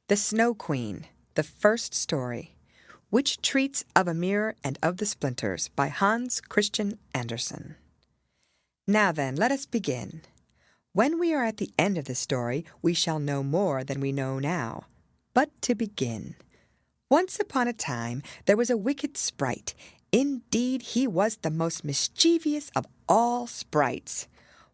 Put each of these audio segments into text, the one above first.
The Snow Queen, the first story, which treats of a mirror and of the splinters, by Hans Christian Andersen. Now then, let us begin. When we are at the end of the story, we shall know more than we know now. But to begin. Once upon a time, there was a wicked sprite. Indeed, he was the most mischievous of all sprites.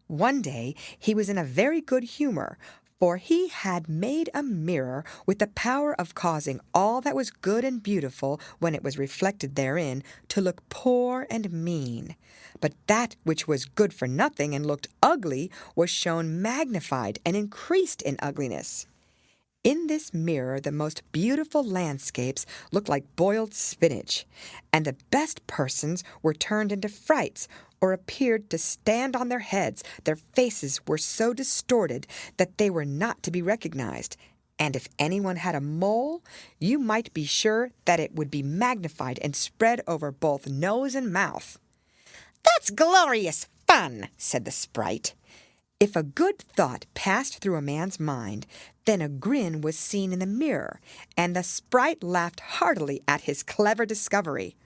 One day, he was in a very good humor, for he had made a mirror with the power of causing all that was good and beautiful, when it was reflected therein, to look poor and mean. But that which was good for nothing and looked ugly was shown magnified and increased in ugliness. In this mirror the most beautiful landscapes looked like boiled spinach, and the best persons were turned into frights, or appeared to stand on their heads. Their faces were so distorted that they were not to be recognized, and if anyone had a mole, you might be sure that it would be magnified and spread over both nose and mouth. "That's glorious fun," said the sprite. If a good thought passed through a man's mind, then a grin was seen in the mirror, and the sprite laughed heartily at his clever discovery.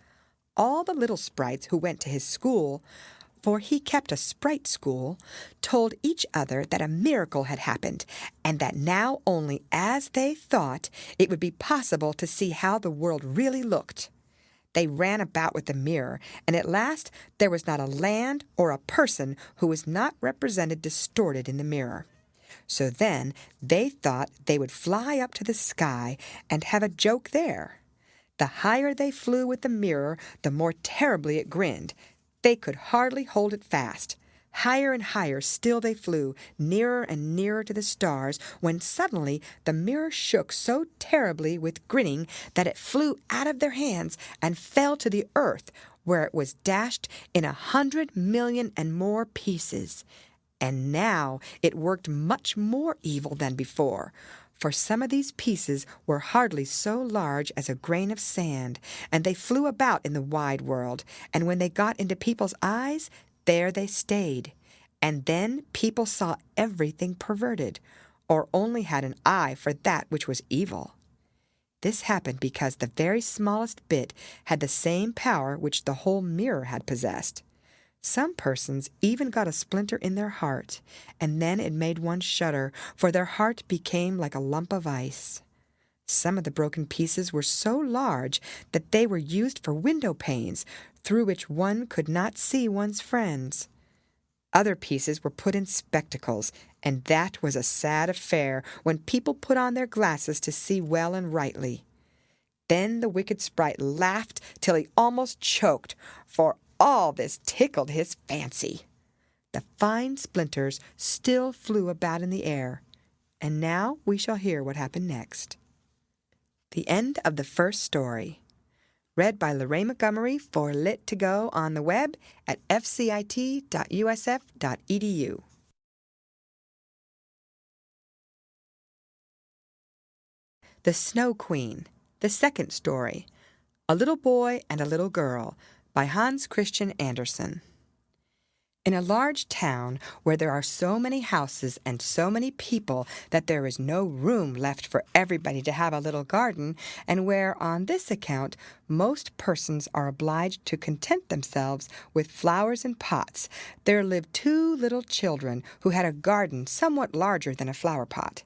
All the little sprites who went to his school, for he kept a sprite school, told each other that a miracle had happened, and that now only, as they thought, it would be possible to see how the world really looked. They ran about with the mirror, and at last there was not a land or a person who was not represented distorted in the mirror. So then they thought they would fly up to the sky and have a joke there. The higher they flew with the mirror, the more terribly it grinned. They could hardly hold it fast. Higher and higher still they flew, nearer and nearer to the stars, when suddenly the mirror shook so terribly with grinning that it flew out of their hands and fell to the earth, where it was dashed in 100,000,000 and more pieces. And now it worked much more evil than before, for some of these pieces were hardly so large as a grain of sand, and they flew about in the wide world, and when they got into people's eyes, there they stayed, and then people saw everything perverted, or only had an eye for that which was evil. This happened because the very smallest bit had the same power which the whole mirror had possessed. Some persons even got a splinter in their heart, and then it made one shudder, for their heart became like a lump of ice. Some of the broken pieces were so large that they were used for window panes, through which one could not see one's friends. Other pieces were put in spectacles, and that was a sad affair when people put on their glasses to see well and rightly. Then the wicked sprite laughed till he almost choked, for all this tickled his fancy. The fine splinters still flew about in the air, and now we shall hear what happened next. The end of the first story. Read by Lorraine Montgomery for Lit2Go on the web at fcit.usf.edu. The Snow Queen, the second story. A Little Boy and a Little Girl, by Hans Christian Andersen. In a large town where there are so many houses and so many people that there is no room left for everybody to have a little garden, and where on this account most persons are obliged to content themselves with flowers in pots, there lived two little children who had a garden somewhat larger than a flower pot.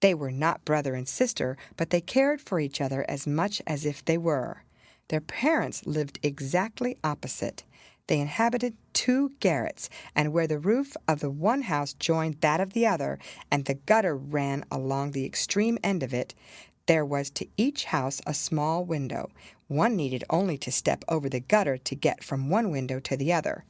They were not brother and sister, but they cared for each other as much as if they were. Their parents lived exactly opposite. They inhabited two garrets, and where the roof of the one house joined that of the other, and the gutter ran along the extreme end of it, there was to each house a small window. One needed only to step over the gutter to get from one window to the other.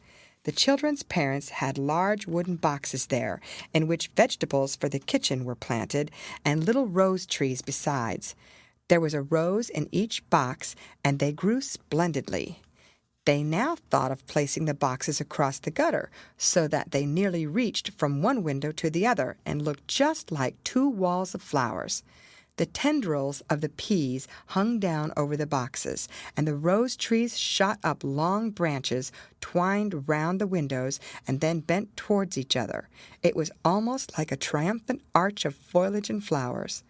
The children's parents had large wooden boxes there, in which vegetables for the kitchen were planted, and little rose trees besides. There was a rose in each box, and they grew splendidly. They now thought of placing the boxes across the gutter, so that they nearly reached from one window to the other, and looked just like two walls of flowers. The tendrils of the peas hung down over the boxes, and the rose trees shot up long branches, twined round the windows, and then bent towards each other. It was almost like a triumphant arch of foliage and flowers.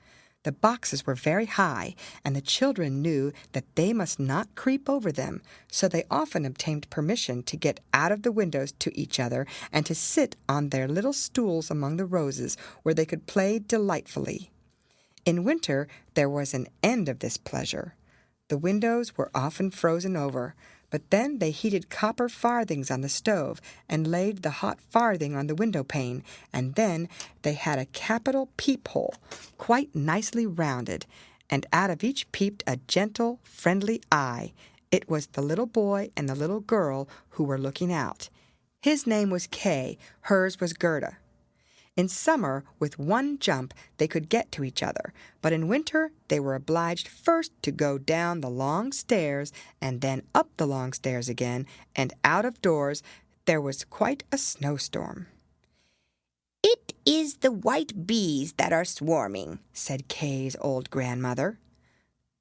The boxes were very high, and the children knew that they must not creep over them, so they often obtained permission to get out of the windows to each other and to sit on their little stools among the roses, where they could play delightfully. In winter there was an end of this pleasure. The windows were often frozen over, but then they heated copper farthings on the stove and laid the hot farthing on the window pane, and then they had a capital peep-hole, quite nicely rounded, and out of each peeped a gentle, friendly eye. It was the little boy and the little girl who were looking out. His name was Kay, hers was Gerda. In summer, with one jump, they could get to each other, but in winter they were obliged first to go down the long stairs and then up the long stairs again, and out of doors there was quite a snowstorm. "It is the white bees that are swarming," said Kay's old grandmother.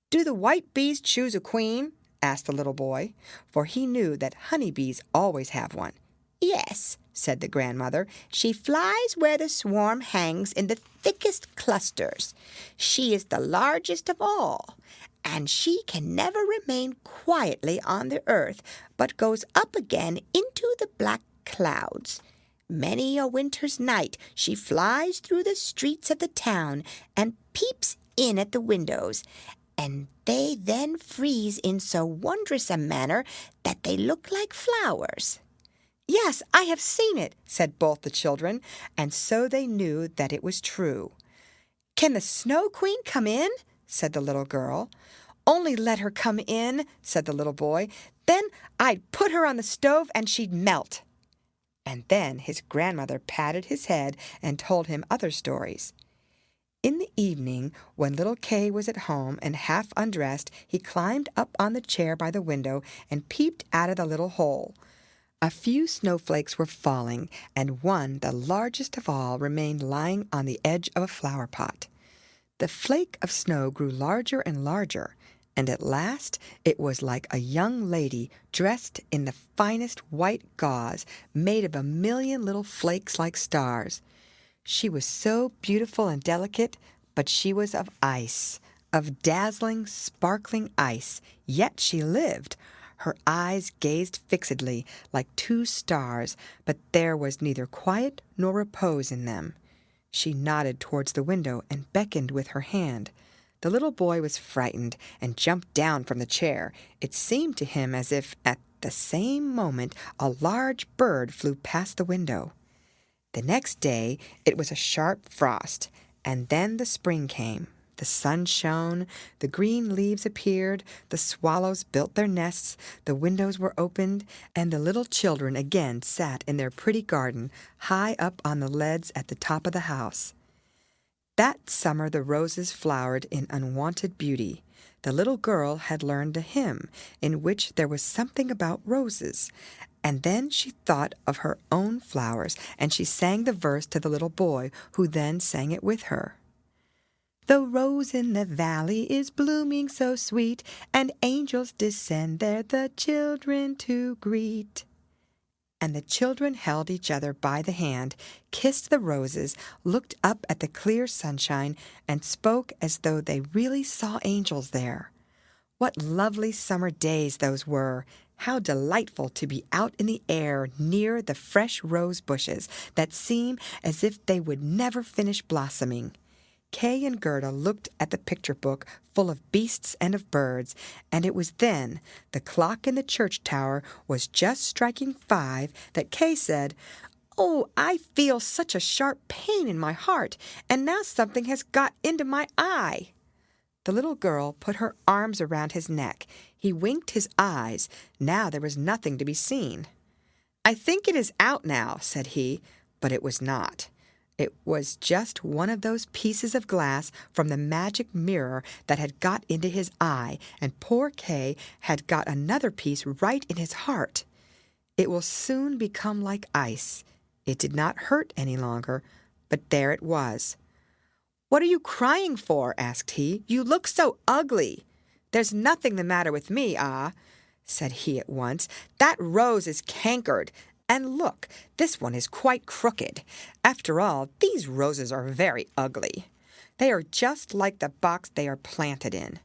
"Do the white bees choose a queen?" asked the little boy, for he knew that honey bees always have one. "Yes," said the grandmother. "She flies where the swarm hangs in the thickest clusters. She is the largest of all, and she can never remain quietly on the earth, but goes up again into the black clouds. Many a winter's night she flies through the streets of the town and peeps in at the windows, and they then freeze in so wondrous a manner that they look like flowers." "Yes, I have seen it," said both the children, and so they knew that it was true. "Can the Snow Queen come in?" said the little girl. "Only let her come in," said the little boy. "Then I'd put her on the stove and she'd melt." And then his grandmother patted his head and told him other stories. In the evening, when little Kay was at home and half undressed, he climbed up on the chair by the window and peeped out of the little hole. A few snowflakes were falling, and one, the largest of all, remained lying on the edge of a flower pot. The flake of snow grew larger and larger, and at last it was like a young lady dressed in the finest white gauze, made of 1,000,000 little flakes like stars. She was so beautiful and delicate, but she was of ice, of dazzling, sparkling ice, yet she lived. Her eyes gazed fixedly, like 2 stars, but there was neither quiet nor repose in them. She nodded towards the window and beckoned with her hand. The little boy was frightened and jumped down from the chair. It seemed to him as if, at the same moment, a large bird flew past the window. The next day it was a sharp frost, and then the spring came. The sun shone, the green leaves appeared, the swallows built their nests, the windows were opened, and the little children again sat in their pretty garden, high up on the leads at the top of the house. That summer the roses flowered in unwonted beauty. The little girl had learned a hymn, in which there was something about roses, and then she thought of her own flowers, and she sang the verse to the little boy, who then sang it with her. "The rose in the valley is blooming so sweet, and angels descend there the children to greet." And the children held each other by the hand, kissed the roses, looked up at the clear sunshine, and spoke as though they really saw angels there. What lovely summer days those were! How delightful to be out in the air near the fresh rose bushes that seem as if they would never finish blossoming. Kay and Gerda looked at the picture book full of beasts and of birds, and it was then, the clock in the church tower was just striking 5, that Kay said, "Oh, I feel such a sharp pain in my heart, and now something has got into my eye." The little girl put her arms around his neck. He winked his eyes. Now there was nothing to be seen. "I think it is out now," said he, but it was not. It was just one of those pieces of glass from the magic mirror that had got into his eye, and poor Kay had got another piece right in his heart. It will soon become like ice. It did not hurt any longer, but there it was. "What are you crying for?" asked he. "You look so ugly." "There's nothing the matter with me, said he at once. "That rose is cankered. And look, this one is quite crooked. After all, these roses are very ugly." They are just like the box they are planted in."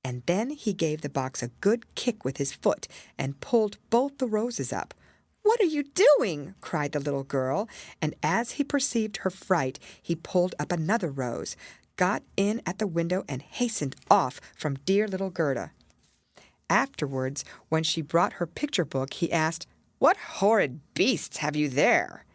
And then he gave the box a good kick with his foot and pulled both the roses up. "What are you doing?" cried the little girl, and as he perceived her fright, he pulled up another rose, got in at the window, and hastened off from dear little Gerda. Afterwards, when she brought her picture book, he asked, "What horrid beasts have you there?"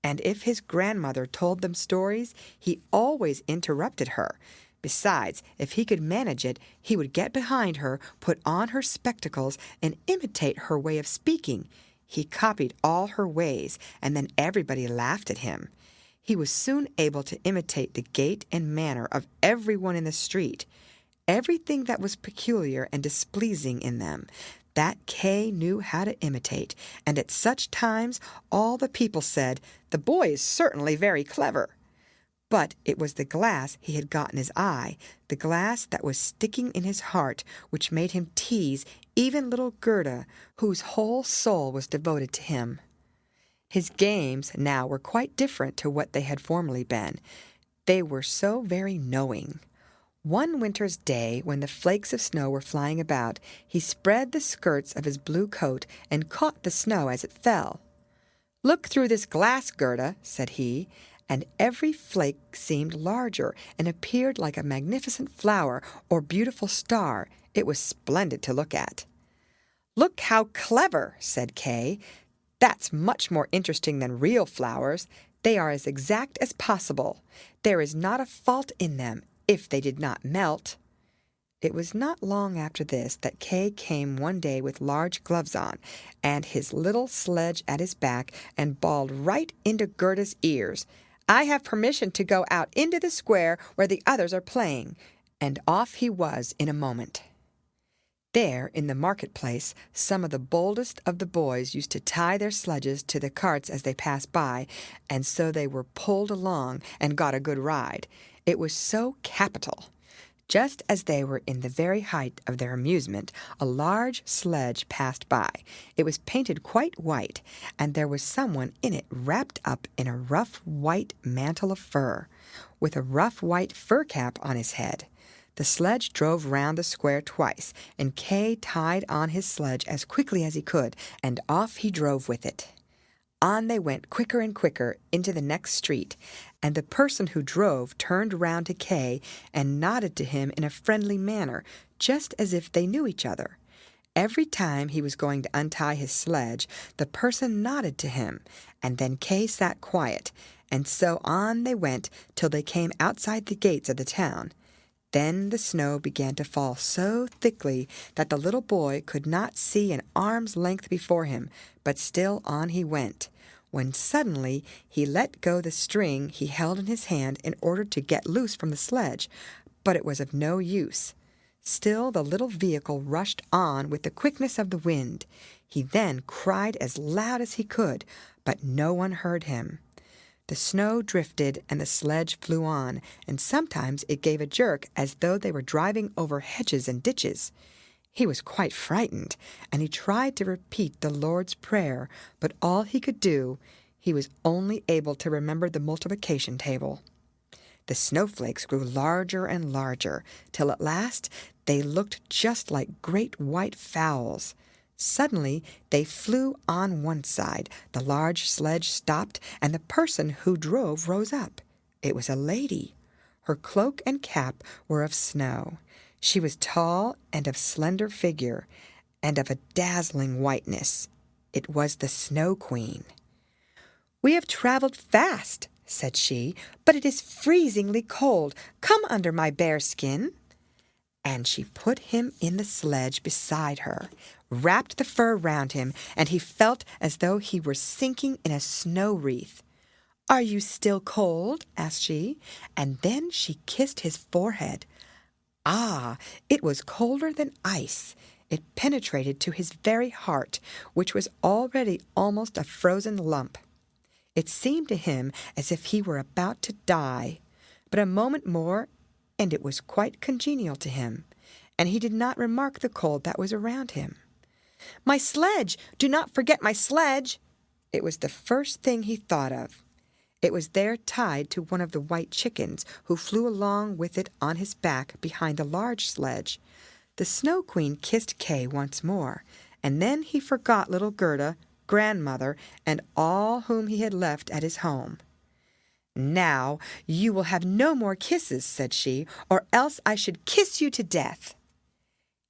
And if his grandmother told them stories, he always interrupted her. Besides, if he could manage it, he would get behind her, put on her spectacles, and imitate her way of speaking. He copied all her ways, and then everybody laughed at him. He was soon able to imitate the gait and manner of everyone in the street. Everything that was peculiar and displeasing in them, that Kay knew how to imitate, and at such times all the people said, "The boy is certainly very clever." But it was the glass he had got in his eye, the glass that was sticking in his heart, which made him tease even little Gerda, whose whole soul was devoted to him. His games now were quite different to what they had formerly been. They were so very knowing. One winter's day, when the flakes of snow were flying about, he spread the skirts of his blue coat and caught the snow as it fell. "Look through this glass, Gerda," said he, and every flake seemed larger and appeared like a magnificent flower or beautiful star. It was splendid to look at. "Look how clever," said Kay. "That's much more interesting than real flowers. They are as exact as possible. There is not a fault in them, if they did not melt." It was not long after this that Kay came one day with large gloves on, and his little sledge at his back, and bawled right into Gerda's ears, "I have permission to go out into the square where the others are playing," and off he was in a moment. There, in the marketplace, some of the boldest of the boys used to tie their sledges to the carts as they passed by, and so they were pulled along and got a good ride. It was so capital. Just as they were in the very height of their amusement, a large sledge passed by. It was painted quite white, and there was someone in it wrapped up in a rough white mantle of fur, with a rough white fur cap on his head. The sledge drove round the square twice, and Kay tied on his sledge as quickly as he could, and off he drove with it. On they went quicker and quicker into the next street, and the person who drove turned round to Kay and nodded to him in a friendly manner, just as if they knew each other. Every time he was going to untie his sledge, the person nodded to him, and then Kay sat quiet, and so on they went till they came outside the gates of the town. Then the snow began to fall so thickly that the little boy could not see an arm's length before him, but still on he went, when suddenly he let go the string he held in his hand in order to get loose from the sledge, but it was of no use. Still the little vehicle rushed on with the quickness of the wind. He then cried as loud as he could, but no one heard him. The snow drifted and the sledge flew on, and sometimes it gave a jerk as though they were driving over hedges and ditches. He was quite frightened, and he tried to repeat the Lord's Prayer, but all he could do, he was only able to remember the multiplication table. The snowflakes grew larger and larger, till at last they looked just like great white fowls. Suddenly they flew on one side, the large sledge stopped, and the person who drove rose up. It was a lady. Her cloak and cap were of snow. She was tall and of slender figure, and of a dazzling whiteness. It was the Snow Queen. "We have traveled fast," said she, "but it is freezingly cold. Come under my bear skin." And she put him in the sledge beside her, wrapped the fur round him, and he felt as though he were sinking in a snow wreath. "Are you still cold?" asked she, and then she kissed his forehead. Ah, it was colder than ice. It penetrated to his very heart, which was already almost a frozen lump. It seemed to him as if he were about to die, but a moment more, and it was quite congenial to him, and he did not remark the cold that was around him. "My sledge! Do not forget my sledge!" It was the first thing he thought of. It was there tied to one of the white chickens, who flew along with it on his back behind the large sledge. The Snow Queen kissed Kay once more, and then he forgot little Gerda, grandmother, and all whom he had left at his home. "Now you will have no more kisses," said she, "or else I should kiss you to death."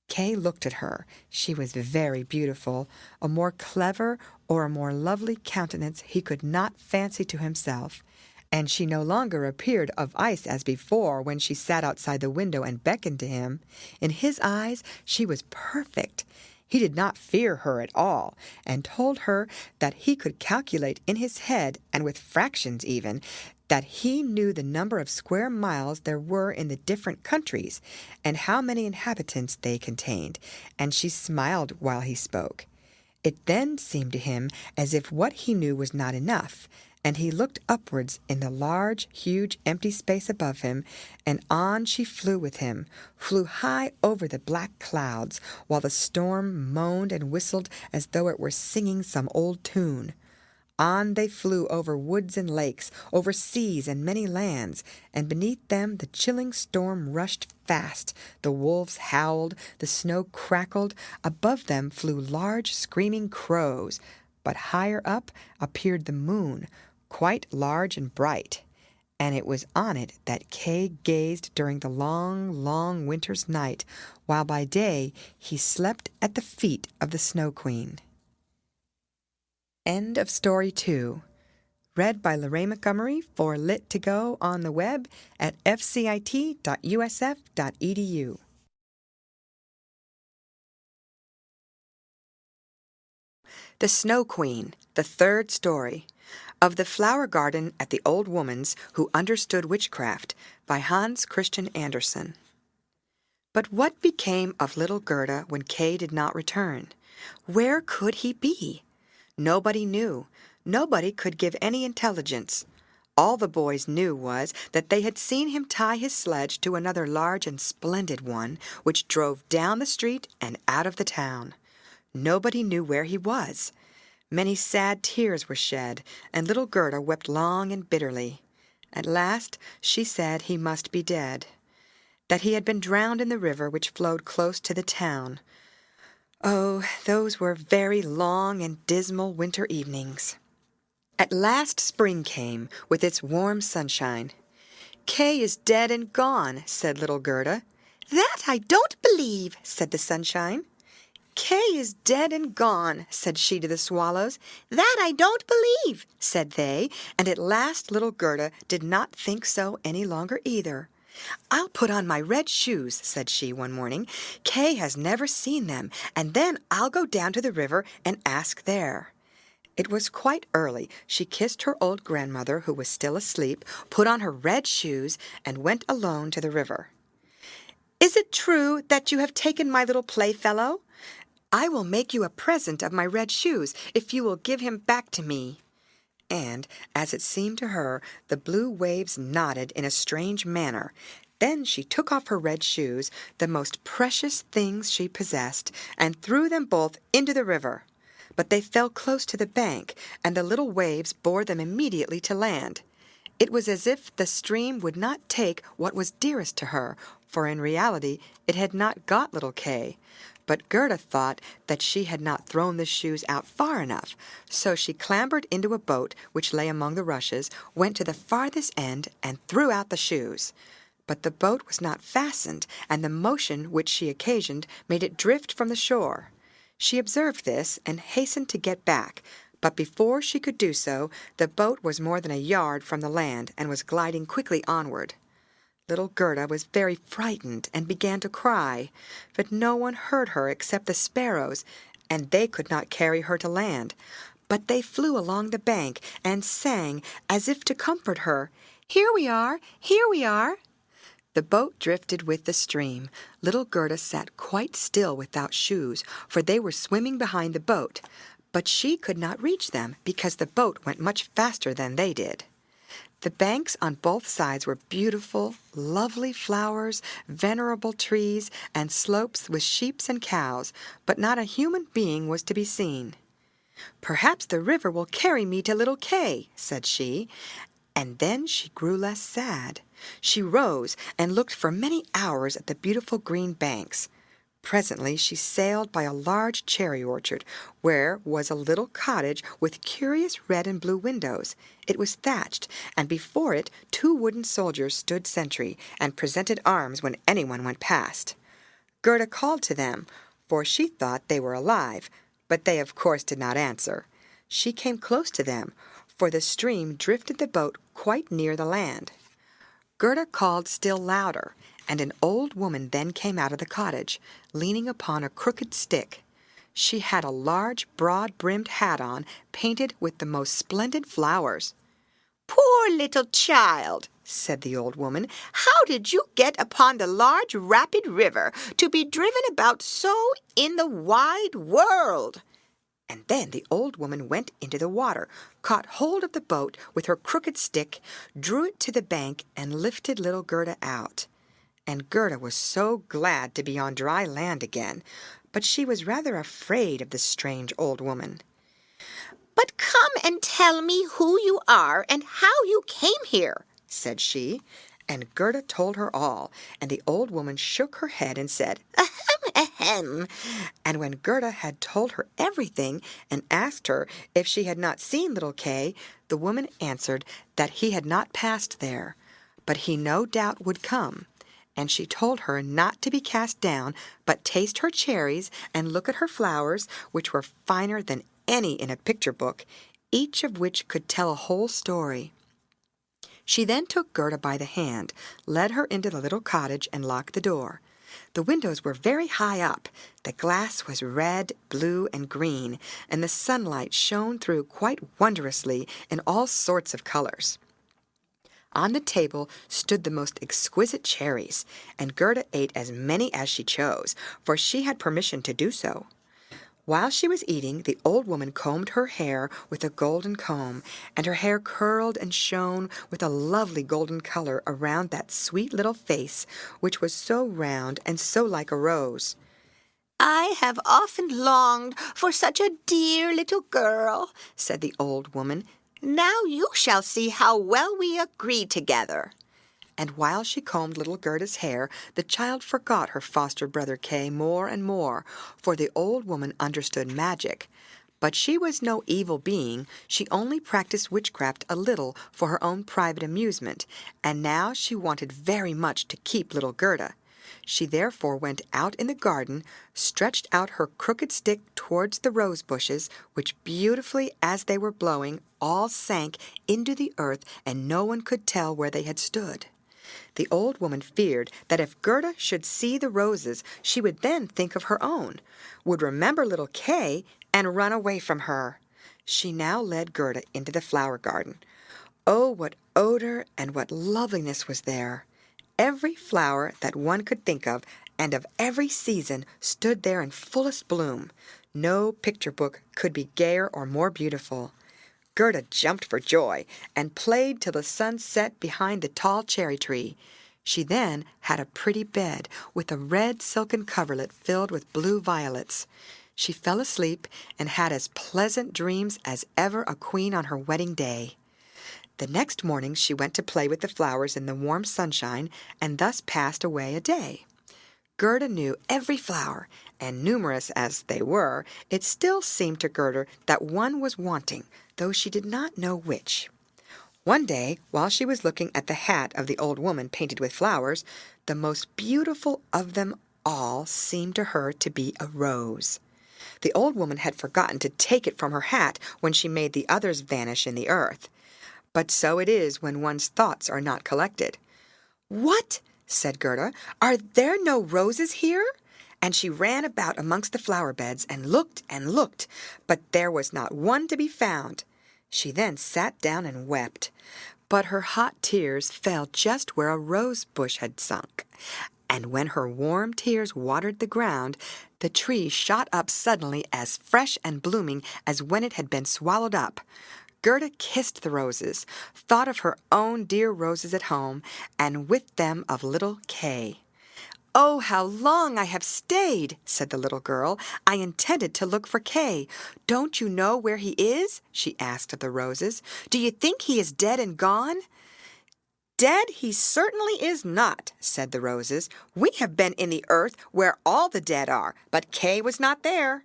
Kay looked at her. She was very beautiful. A more clever or a more lovely countenance he could not fancy to himself, and she no longer appeared of ice as before when she sat outside the window and beckoned to him. In his eyes she was perfect. He did not fear her at all, and told her that he could calculate in his head, and with fractions even, that he knew the number of square miles there were in the different countries, and how many inhabitants they contained, and she smiled while he spoke. It then seemed to him as if what he knew was not enough, and he looked upwards in the large, huge, empty space above him, and on she flew with him, flew high over the black clouds, while the storm moaned and whistled as though it were singing some old tune. On they flew over woods and lakes, over seas and many lands, and beneath them the chilling storm rushed fast, the wolves howled, the snow crackled, above them flew large screaming crows, but higher up appeared the moon, quite large and bright, and it was on it that Kay gazed during the long, long winter's night, while by day he slept at the feet of the Snow Queen. End of Story 2. Read by Lorraine Montgomery for Lit to Go on the web at fcit.usf.edu. The Snow Queen, the third story. Of the Flower Garden at the Old Woman's Who Understood Witchcraft by Hans Christian Andersen. But what became of little Gerda when Kay did not return? Where could he be? Nobody knew. Nobody could give any intelligence. All the boys knew was that they had seen him tie his sledge to another large and splendid one, which drove down the street and out of the town. Nobody knew where he was. Many sad tears were shed, and little Gerda wept long and bitterly. At last she said he must be dead, that he had been drowned in the river which flowed close to the town. Oh, those were very long and dismal winter evenings. At last spring came, with its warm sunshine. "Kay is dead and gone," said little Gerda. "That I don't believe," said the sunshine. "Kay is dead and gone," said she to the swallows. "That I don't believe," said they, and at last little Gerda did not think so any longer either. "I'll put on my red shoes," said she one morning. "Kay has never seen them, and then I'll go down to the river and ask there." It was quite early. She kissed her old grandmother, who was still asleep, put on her red shoes, and went alone to the river. "Is it true that you have taken my little playfellow? I will make you a present of my red shoes if you will give him back to me." And, as it seemed to her, the blue waves nodded in a strange manner. Then she took off her red shoes, the most precious things she possessed, and threw them both into the river. But they fell close to the bank, and the little waves bore them immediately to land. It was as if the stream would not take what was dearest to her, for in reality it had not got little Kay. But Gerda thought that she had not thrown the shoes out far enough, so she clambered into a boat which lay among the rushes, went to the farthest end, and threw out the shoes. But the boat was not fastened, and the motion which she occasioned made it drift from the shore. She observed this, and hastened to get back, but before she could do so, the boat was more than a yard from the land, and was gliding quickly onward. Little Gerda was very frightened and began to cry, but no one heard her except the sparrows, and they could not carry her to land. But they flew along the bank and sang as if to comfort her, "Here we are, here we are." The boat drifted with the stream. Little Gerda sat quite still without shoes, for they were swimming behind the boat, but she could not reach them because the boat went much faster than they did. The banks on both sides were beautiful, lovely flowers, venerable trees, and slopes with sheep and cows, but not a human being was to be seen. "Perhaps the river will carry me to little Kay," said she, and then she grew less sad. She rose and looked for many hours at the beautiful green banks. Presently she sailed by a large cherry orchard, where was a little cottage with curious red and blue windows. It was thatched, and before it 2 wooden soldiers stood sentry, and presented arms when anyone went past. Gerda called to them, for she thought they were alive, but they of course did not answer. She came close to them, for the stream drifted the boat quite near the land. Gerda called still louder, and an old woman then came out of the cottage, leaning upon a crooked stick. She had a large, broad-brimmed hat on, painted with the most splendid flowers. "Poor little child," said the old woman, "how did you get upon the large rapid river to be driven about so in the wide world?" And then the old woman went into the water, caught hold of the boat with her crooked stick, drew it to the bank, and lifted little Gerda out. And Gerda was so glad to be on dry land again, but she was rather afraid of the strange old woman. "But come and tell me who you are and how you came here," said she. And Gerda told her all, and the old woman shook her head and said, "Ahem, ahem." And when Gerda had told her everything and asked her if she had not seen little Kay, the woman answered that he had not passed there, but he no doubt would come. And she told her not to be cast down, but taste her cherries and look at her flowers, which were finer than any in a picture book, each of which could tell a whole story. She then took Gerda by the hand, led her into the little cottage, and locked the door. The windows were very high up. The glass was red, blue, and green, and the sunlight shone through quite wondrously in all sorts of colors. On the table stood the most exquisite cherries, and Gerda ate as many as she chose, for she had permission to do so. While she was eating, the old woman combed her hair with a golden comb, and her hair curled and shone with a lovely golden color around that sweet little face, which was so round and so like a rose. "I have often longed for such a dear little girl," said the old woman. "Now you shall see how well we agree together." And while she combed little Gerda's hair, the child forgot her foster brother Kay more and more, for the old woman understood magic. But she was no evil being. She only practiced witchcraft a little for her own private amusement, and now she wanted very much to keep little Gerda. She therefore went out in the garden, stretched out her crooked stick towards the rose bushes, which beautifully as they were blowing all sank into the earth, and no one could tell where they had stood. The old woman feared that if Gerda should see the roses, she would then think of her own, would remember little Kay, and run away from her. She now led Gerda into the flower garden. Oh, what odor and what loveliness was there! Every flower that one could think of, and of every season, stood there in fullest bloom. No picture book could be gayer or more beautiful. Gerda jumped for joy, and played till the sun set behind the tall cherry tree. She then had a pretty bed, with a red silken coverlet filled with blue violets. She fell asleep, and had as pleasant dreams as ever a queen on her wedding day. The next morning she went to play with the flowers in the warm sunshine, and thus passed away a day. Gerda knew every flower, and numerous as they were, it still seemed to Gerda that one was wanting, though she did not know which. One day, while she was looking at the hat of the old woman painted with flowers, the most beautiful of them all seemed to her to be a rose. The old woman had forgotten to take it from her hat when she made the others vanish in the earth. But so it is when one's thoughts are not collected. "What?" said Gerda. "Are there no roses here?" And she ran about amongst the flower beds, and looked, but there was not one to be found. She then sat down and wept, but her hot tears fell just where a rose bush had sunk. And when her warm tears watered the ground, the tree shot up suddenly as fresh and blooming as when it had been swallowed up. Gerda kissed the roses, thought of her own dear roses at home, and with them of little Kay. "Oh, how long I have stayed," said the little girl. "I intended to look for Kay. Don't you know where he is?" she asked of the roses. "Do you think he is dead and gone?" "Dead he certainly is not," said the roses. "We have been in the earth where all the dead are, but Kay was not there."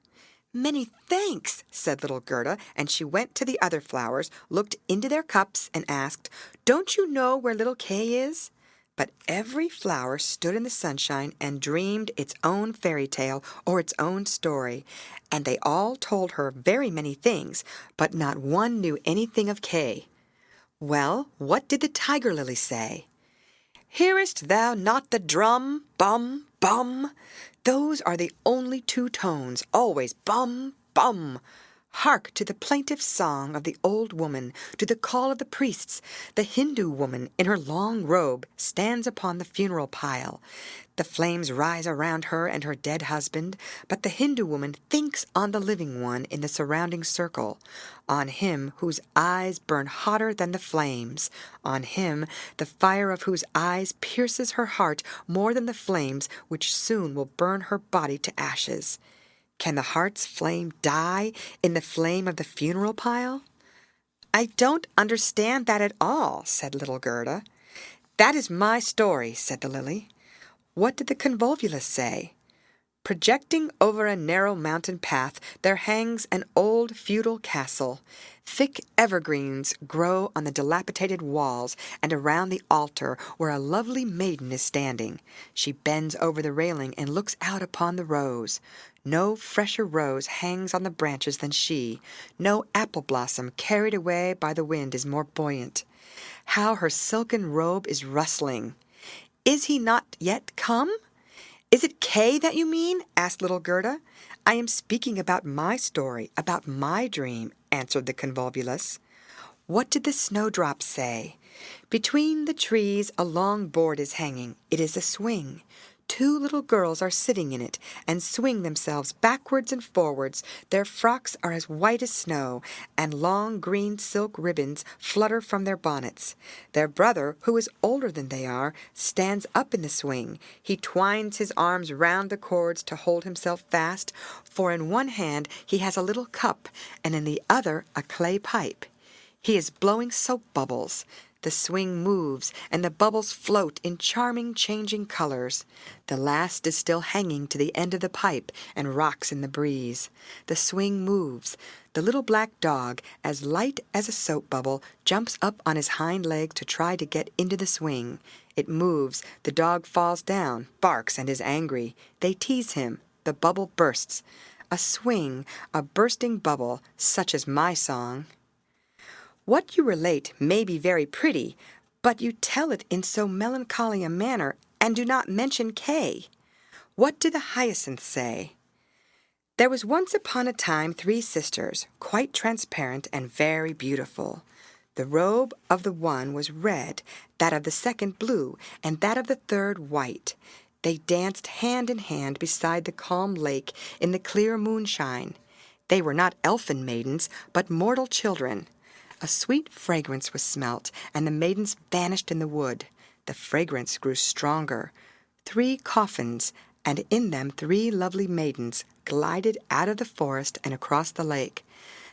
"Many thanks," said little Gerda, and she went to the other flowers, looked into their cups, and asked, "Don't you know where little Kay is?" But every flower stood in the sunshine and dreamed its own fairy tale or its own story, and they all told her very many things, but not one knew anything of Kay. Well, what did the tiger lily say? "Hearest thou not the drum? Bum, bum. Those are the only two tones, always bum, bum. Hark to the plaintive song of the old woman, to the call of the priests. The Hindu woman in her long robe stands upon the funeral pile. The flames rise around her and her dead husband, but the Hindu woman thinks on the living one in the surrounding circle, on him whose eyes burn hotter than the flames, on him the fire of whose eyes pierces her heart more than the flames which soon will burn her body to ashes. Can the heart's flame die in the flame of the funeral pile?" "I don't understand that at all," said little Gerda. "That is my story," said the lily. What did the convolvulus say? "Projecting over a narrow mountain path there hangs an old feudal castle. Thick evergreens grow on the dilapidated walls and around the altar where a lovely maiden is standing. She bends over the railing and looks out upon the rose. No fresher rose hangs on the branches than she. No apple blossom carried away by the wind is more buoyant. How her silken robe is rustling! Is he not yet come?" "Is it Kay that you mean?" asked little Gerda. "I am speaking about my story, about my dream," answered the convolvulus. What did the snowdrop say? "Between the trees a long board is hanging. It is a swing. Two little girls are sitting in it and swing themselves backwards and forwards. Their frocks are as white as snow, and long green silk ribbons flutter from their bonnets. Their brother, who is older than they are, stands up in the swing. He twines his arms round the cords to hold himself fast, for in one hand he has a little cup, and in the other a clay pipe. He is blowing soap bubbles. The swing moves, and the bubbles float in charming changing colors. The last is still hanging to the end of the pipe and rocks in the breeze. The swing moves. The little black dog, as light as a soap bubble, jumps up on his hind leg to try to get into the swing. It moves. The dog falls down, barks, and is angry. They tease him. The bubble bursts. A swing, a bursting bubble, such as my song. What you relate may be very pretty, but you tell it in so melancholy a manner, and do not mention Kay. What do the hyacinths say? There was once upon a time 3 sisters, quite transparent and very beautiful. The robe of the one was red, that of the second blue, and that of the third white. They danced hand in hand beside the calm lake in the clear moonshine. They were not elfin maidens, but mortal children. A sweet fragrance was smelt, and the maidens vanished in the wood. The fragrance grew stronger. 3 coffins, and in them 3 lovely maidens, glided out of the forest and across the lake.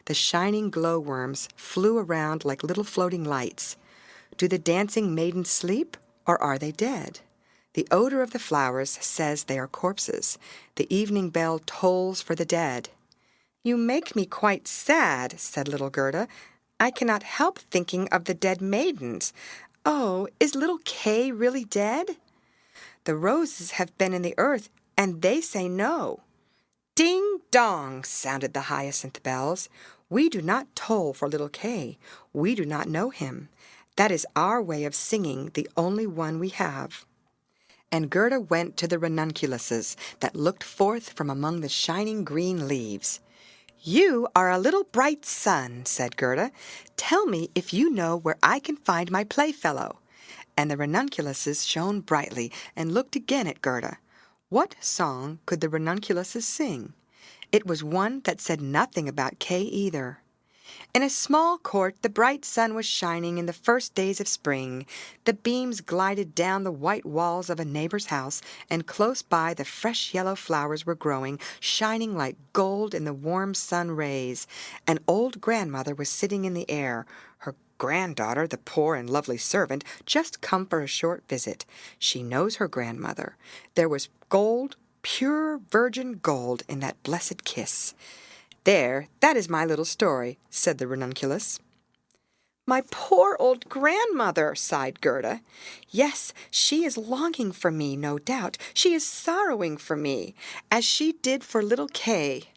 The shining glowworms flew around like little floating lights. Do the dancing maidens sleep, or are they dead? The odor of the flowers says they are corpses. The evening bell tolls for the dead. "You make me quite sad," said little Gerda. "I cannot help thinking of the dead maidens. Oh, is little Kay really dead?" "The roses have been in the earth, and they say no." "Ding dong," sounded the hyacinth bells. "We do not toll for little Kay. We do not know him. That is our way of singing, the only one we have." And Gerda went to the ranunculuses that looked forth from among the shining green leaves. "You are a little bright sun," said Gerda. "Tell me if you know where I can find my playfellow." And the ranunculuses shone brightly and looked again at Gerda. What song could the ranunculuses sing? It was one that said nothing about Kay either. In a small court the bright sun was shining in the first days of spring. The beams glided down the white walls of a neighbor's house, and close by the fresh yellow flowers were growing, shining like gold in the warm sun rays. An old grandmother was sitting in the air. Her granddaughter, the poor and lovely servant, just come for a short visit. She knows her grandmother. There was gold, pure virgin gold, in that blessed kiss. "There, that is my little story," said the ranunculus. "My poor old grandmother," sighed Gerda. "Yes, she is longing for me, no doubt. She is sorrowing for me, as she did for little Kay.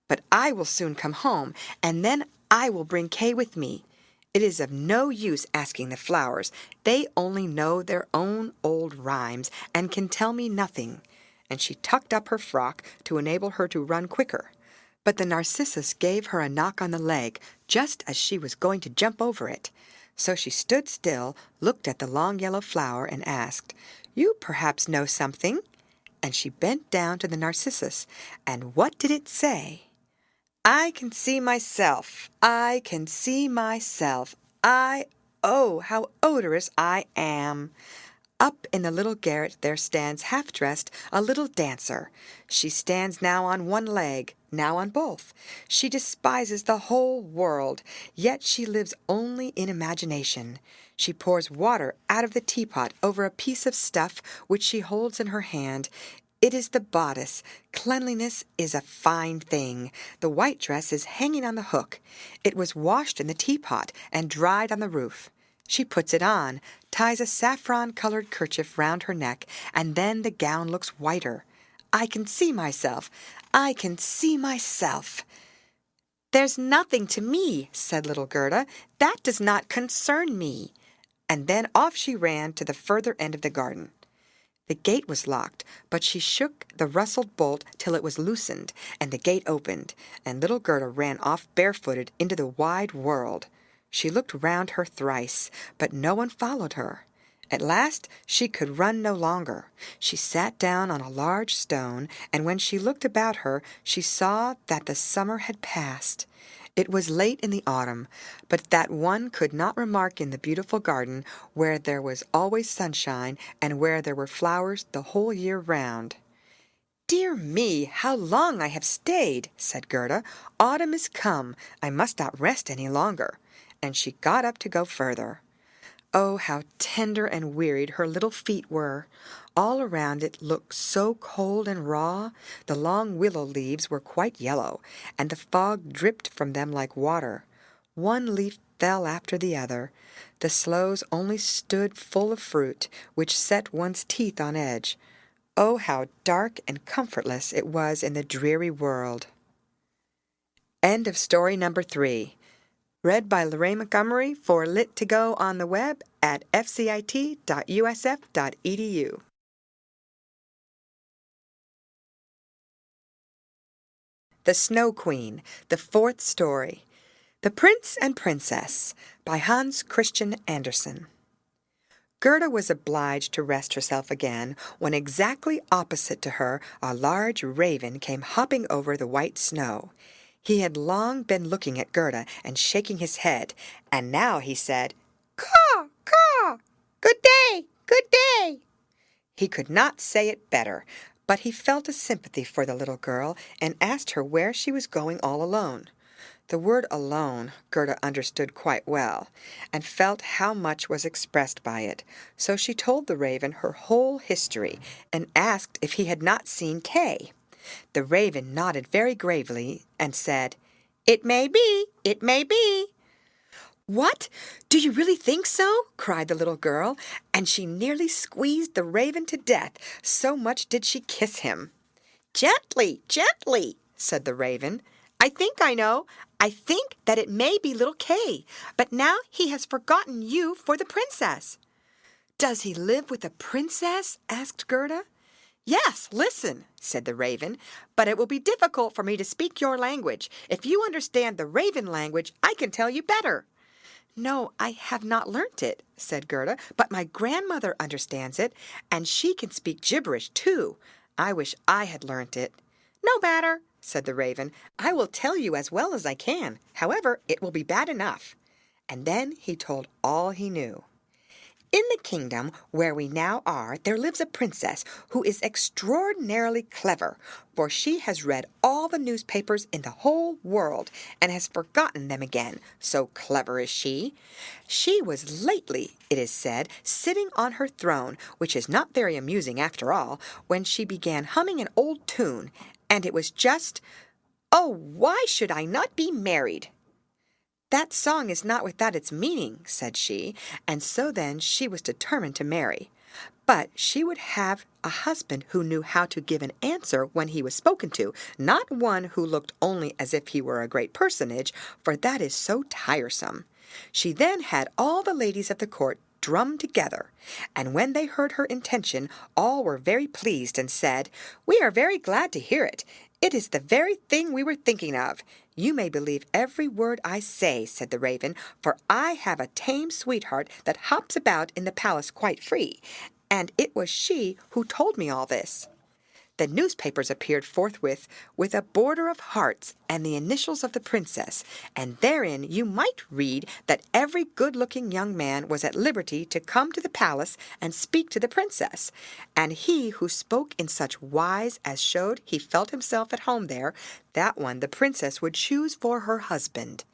But I will soon come home, and then I will bring Kay with me. It is of no use asking the flowers. They only know their own old rhymes, and can tell me nothing." And she tucked up her frock to enable her to run quicker. But the narcissus gave her a knock on the leg, just as she was going to jump over it. So she stood still, looked at the long yellow flower, and asked, "You perhaps know something?" And she bent down to the narcissus, and what did it say? "I can see myself, I can see myself, oh, how odorous I am." Up in the little garret there stands, half-dressed, a little dancer. She stands now on one leg, now on both. She despises the whole world, yet she lives only in imagination. She pours water out of the teapot over a piece of stuff which she holds in her hand. It is the bodice. Cleanliness is a fine thing. The white dress is hanging on the hook. It was washed in the teapot and dried on the roof. She puts it on, ties a saffron-colored kerchief round her neck, and then the gown looks whiter. I can see myself. I can see myself. "There's nothing to me," said little Gerda. "That does not concern me." And then off she ran to the further end of the garden. The gate was locked, but she shook the rustled bolt till it was loosened, and the gate opened, and little Gerda ran off barefooted into the wide world. She looked round her thrice, but no one followed her. At last she could run no longer. She sat down on a large stone, and when she looked about her, she saw that the summer had passed. It was late in the autumn, but that one could not remark in the beautiful garden, where there was always sunshine, and where there were flowers the whole year round. "Dear me, how long I have stayed," said Gerda. "Autumn is come. I must not rest any longer." And she got up to go further. Oh, how tender and wearied her little feet were! All around it looked so cold and raw. The long willow leaves were quite yellow, and the fog dripped from them like water. One leaf fell after the other. The sloes only stood full of fruit, which set one's teeth on edge. Oh, how dark and comfortless it was in the dreary world. End of story number 3. Read by Lorraine Montgomery for Lit to Go on the web at fcit.usf.edu. The Snow Queen, the 4th story. The Prince and Princess by Hans Christian Andersen. Gerda was obliged to rest herself again when exactly opposite to her a large raven came hopping over the white snow. He had long been looking at Gerda and shaking his head, and now he said, "Caw, caw! Good day, good day!" He could not say it better, but he felt a sympathy for the little girl and asked her where she was going all alone. The word alone Gerda understood quite well, and felt how much was expressed by it, so she told the raven her whole history and asked if he had not seen Kay. The raven nodded very gravely and said, "It may be, it may be." "What? Do you really think so?" cried the little girl, and she nearly squeezed the raven to death, so much did she kiss him. "Gently, gently," said the raven. "I think I know. I think that it may be little Kay, but now he has forgotten you for the princess." "Does he live with a princess?" asked Gerda. "Yes, listen," said the raven, "but it will be difficult for me to speak your language. If you understand the raven language, I can tell you better." "No, I have not learnt it," said Gerda, "but my grandmother understands it, and she can speak gibberish too. I wish I had learnt it." "No matter," said the raven. "I will tell you as well as I can. However, it will be bad enough." And then he told all he knew. In the kingdom where we now are, there lives a princess who is extraordinarily clever, for she has read all the newspapers in the whole world and has forgotten them again, so clever is she. She was lately, it is said, sitting on her throne, which is not very amusing after all, when she began humming an old tune, and it was just, "Oh, why should I not be married?" "That song is not without its meaning," said she, and so then she was determined to marry. But she would have a husband who knew how to give an answer when he was spoken to, not one who looked only as if he were a great personage, for that is so tiresome. She then had all the ladies of the court drummed together, and when they heard her intention, all were very pleased and said, "We are very glad to hear it. It is the very thing we were thinking of." "You may believe every word I say," said the raven, "for I have a tame sweetheart that hops about in the palace quite free, and it was she who told me all this." The newspapers appeared forthwith with a border of hearts and the initials of the princess, and therein you might read that every good-looking young man was at liberty to come to the palace and speak to the princess, and he who spoke in such wise as showed he felt himself at home there, that one the princess would choose for her husband.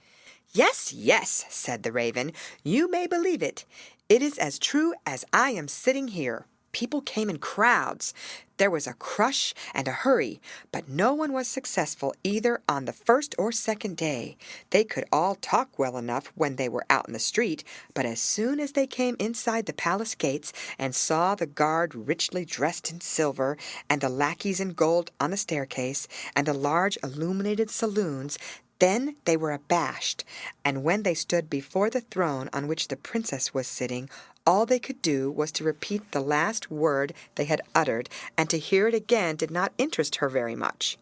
"Yes, yes," said the raven, "you may believe it. It is as true as I am sitting here. People came in crowds. There was a crush and a hurry, but no one was successful either on the first or second day. They could all talk well enough when they were out in the street, but as soon as they came inside the palace gates and saw the guard richly dressed in silver, and the lackeys in gold on the staircase, and the large illuminated saloons, then they were abashed, and when they stood before the throne on which the princess was sitting, all they could do was to repeat the last word they had uttered, and to hear it again did not interest her very much.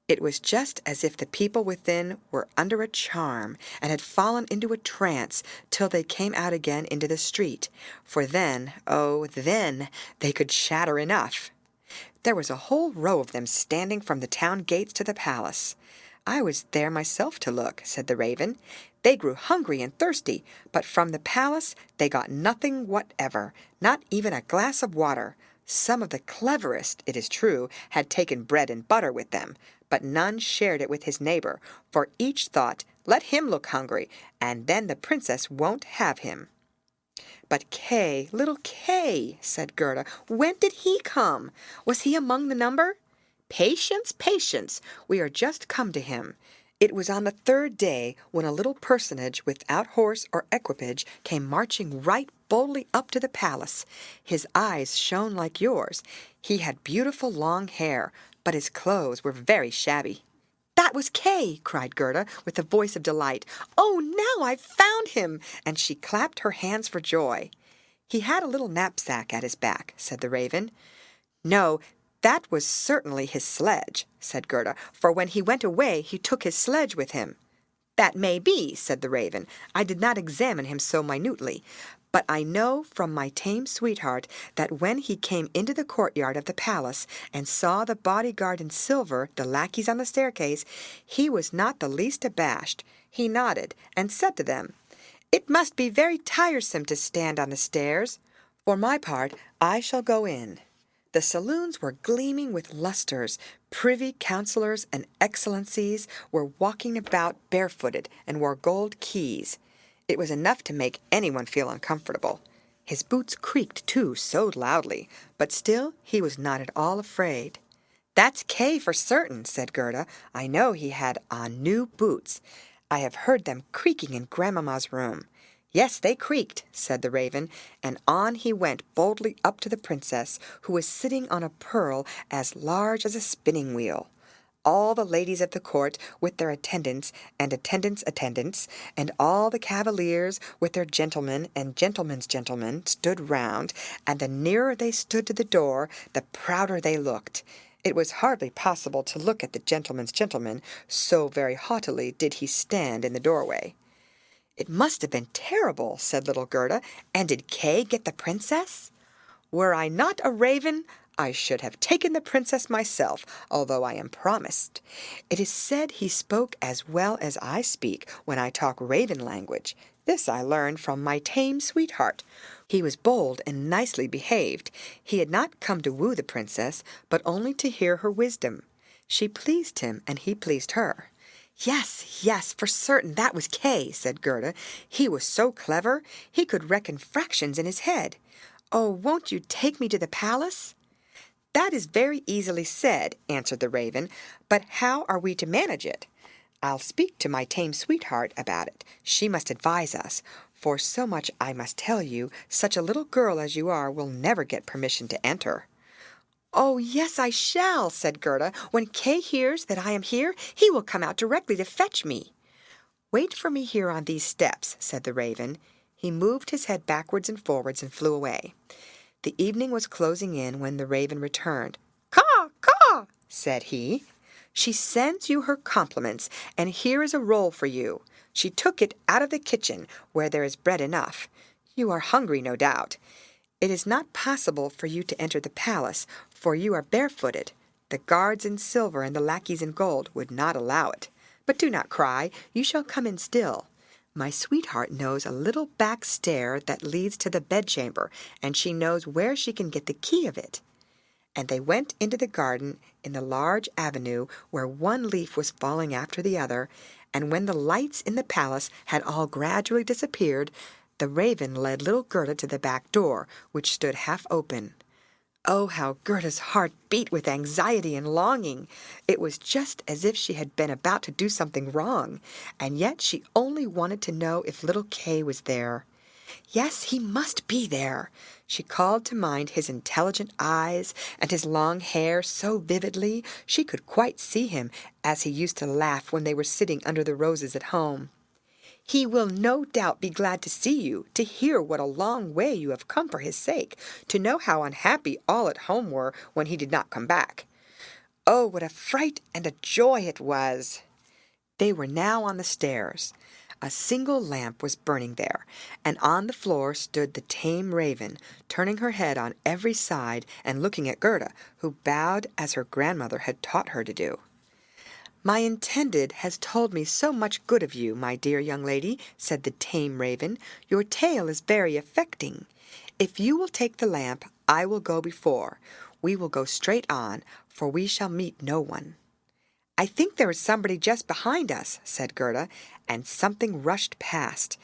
It was just as if the people within were under a charm, and had fallen into a trance till they came out again into the street, for then, oh, then, they could chatter enough. There was a whole row of them standing from the town gates to the palace. "I was there myself to look," said the raven. "They grew hungry and thirsty, but from the palace they got nothing whatever, not even a glass of water. Some of the cleverest, it is true, had taken bread and butter with them, but none shared it with his neighbor, for each thought, 'Let him look hungry, and then the princess won't have him.'" "But Kay, little Kay," said Gerda, "when did he come? Was he among the number?" "Patience, patience, we are just come to him. It was on the third day, when a little personage without horse or equipage came marching right boldly up to the palace. His eyes shone like yours. He had beautiful long hair, but his clothes were very shabby." "That was Kay!" cried Gerda, with a voice of delight. "Oh, now I've found him!" and she clapped her hands for joy. "He had a little knapsack at his back," said the raven. "No, that was certainly his sledge," said Gerda, "for when he went away he took his sledge with him." "That may be," said the raven. "I did not examine him so minutely, but I know from my tame sweetheart that when he came into the courtyard of the palace and saw the bodyguard in silver, the lackeys on the staircase, he was not the least abashed. He nodded and said to them, 'It must be very tiresome to stand on the stairs. For my part, I shall go in.' The saloons were gleaming with lustres. Privy councillors and excellencies were walking about barefooted and wore gold keys. It was enough to make anyone feel uncomfortable. His boots creaked, too, so loudly, but still he was not at all afraid. "That's Kay for certain," said Gerda. "I know he had on new boots. I have heard them creaking in Grandmamma's room." "Yes, they creaked," said the raven, and on he went boldly up to the princess, who was sitting on a pearl as large as a spinning wheel. All the ladies of the court, with their attendants and attendants, and all the cavaliers, with their gentlemen and gentlemen's gentlemen, stood round, and the nearer they stood to the door, the prouder they looked. It was hardly possible to look at the gentleman's gentleman, so very haughtily did he stand in the doorway. "It must have been terrible," said little Gerda. "And did Kay get the princess?" "Were I not a raven, I should have taken the princess myself, although I am promised. It is said he spoke as well as I speak when I talk raven language. This I learned from my tame sweetheart. He was bold and nicely behaved. He had not come to woo the princess, but only to hear her wisdom. She pleased him, and he pleased her. Yes, yes, for certain, that was Kay, said Gerda. He was so clever, he could reckon fractions in his head. Oh, won't you take me to the palace? That is very easily said, answered the raven, but how are we to manage it? I'll speak to my tame sweetheart about it. She must advise us, for so much I must tell you, such a little girl as you are will never get permission to enter. Oh, yes, I shall, said Gerda. When Kay hears that I am here, he will come out directly to fetch me. Wait for me here on these steps, said the raven. He moved his head backwards and forwards and flew away. The evening was closing in when the raven returned. Caw, caw, said he. She sends you her compliments, and here is a roll for you. She took it out of the kitchen, where there is bread enough. You are hungry, no doubt. It is not possible for you to enter the palace, for you are barefooted. The guards in silver and the lackeys in gold would not allow it. But do not cry, you shall come in still. My sweetheart knows a little back stair that leads to the bedchamber, and she knows where she can get the key of it. And they went into the garden in the large avenue where one leaf was falling after the other, and when the lights in the palace had all gradually disappeared, the raven led little Gerda to the back door, which stood half open. Oh, how Gerda's heart beat with anxiety and longing! It was just as if she had been about to do something wrong, and yet she only wanted to know if little Kay was there. Yes, he must be there. She called to mind his intelligent eyes and his long hair so vividly she could quite see him as he used to laugh when they were sitting under the roses at home. He will no doubt be glad to see you, to hear what a long way you have come for his sake, to know how unhappy all at home were when he did not come back. Oh, what a fright and a joy it was! They were now on the stairs. A single lamp was burning there, and on the floor stood the tame raven, turning her head on every side and looking at Gerda, who bowed as her grandmother had taught her to do. My intended has told me so much good of you, my dear young lady, said the tame raven. Your tale is very affecting. If you will take the lamp, I will go before. We will go straight on, for we shall meet no one. I think there is somebody just behind us, said Gerda, and something rushed past.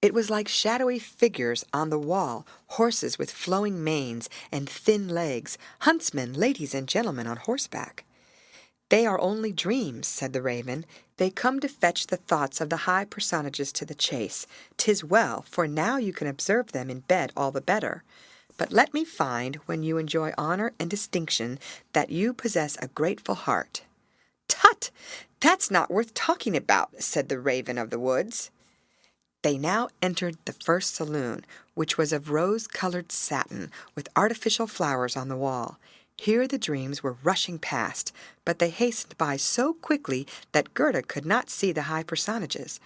It was like shadowy figures on the wall, horses with flowing manes and thin legs, huntsmen, ladies, and gentlemen on horseback. They are only dreams, said the raven. They come to fetch the thoughts of the high personages to the chase. 'Tis well, for now you can observe them in bed all the better. But let me find, when you enjoy honor and distinction, that you possess a grateful heart. Tut! That's not worth talking about, said the raven of the woods. They now entered the first saloon, which was of rose-colored satin, with artificial flowers on the wall. Here the dreams were rushing past, but they hastened by so quickly that Gerda could not see the high personages.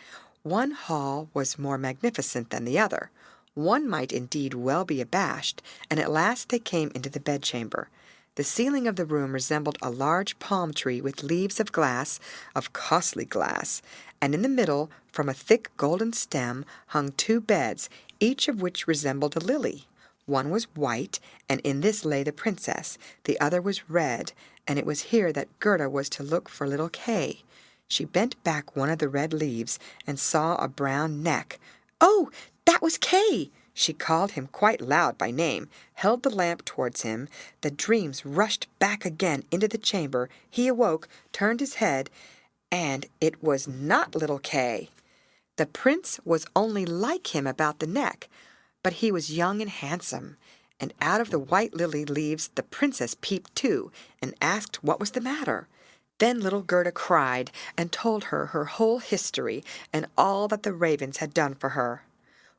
One hall was more magnificent than the other. One might indeed well be abashed, and at last they came into the bedchamber. The ceiling of the room resembled a large palm tree with leaves of glass, of costly glass, and in the middle, from a thick golden stem, hung 2 beds, each of which resembled a lily. One was white, and in this lay the princess. The other was red, and it was here that Gerda was to look for little Kay. She bent back one of the red leaves and saw a brown neck. Oh, that was Kay! She called him quite loud by name, held the lamp towards him. The dreams rushed back again into the chamber. He awoke, turned his head, and it was not little Kay. The prince was only like him about the neck, but he was young and handsome, and out of the white lily leaves the princess peeped too, and asked what was the matter. Then little Gerda cried, and told her whole history, and all that the ravens had done for her.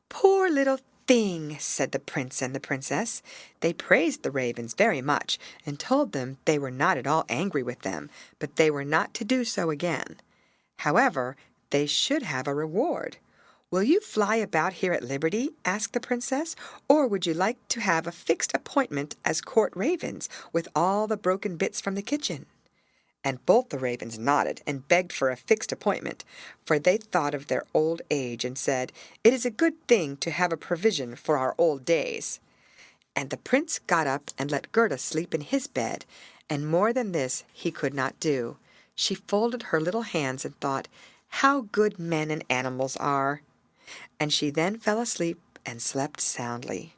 Poor little thing, said the prince and the princess. They praised the ravens very much, and told them they were not at all angry with them, but they were not to do so again. However, they should have a reward. "Will you fly about here at liberty?" asked the princess, "or would you like to have a fixed appointment as court ravens, with all the broken bits from the kitchen?" And both the ravens nodded and begged for a fixed appointment, for they thought of their old age and said, "It is a good thing to have a provision for our old days." And the prince got up and let Gerda sleep in his bed, and more than this he could not do. She folded her little hands and thought, "How good men and animals are!" And she then fell asleep and slept soundly.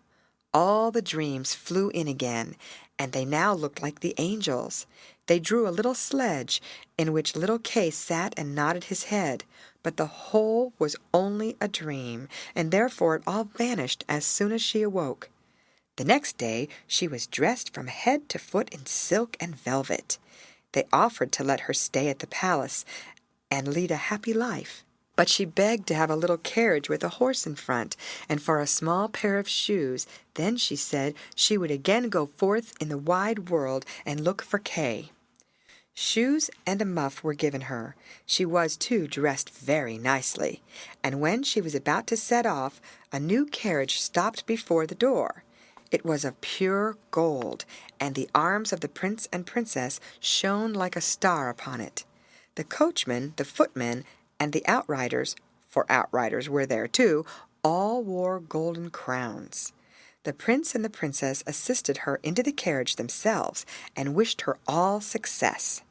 All the dreams flew in again, and they now looked like the angels. They drew a little sledge, in which little Kay sat and nodded his head, but the whole was only a dream, and therefore it all vanished as soon as she awoke. The next day she was dressed from head to foot in silk and velvet. They offered to let her stay at the palace and lead a happy life, but she begged to have a little carriage with a horse in front, and for a small pair of shoes. Then she said she would again go forth in the wide world and look for Kay. Shoes and a muff were given her. She was, too, dressed very nicely, and when she was about to set off, a new carriage stopped before the door. It was of pure gold, and the arms of the prince and princess shone like a star upon it. The coachman, the footmen, and the outriders, for outriders were there too, all wore golden crowns. The prince and the princess assisted her into the carriage themselves, and wished her all success.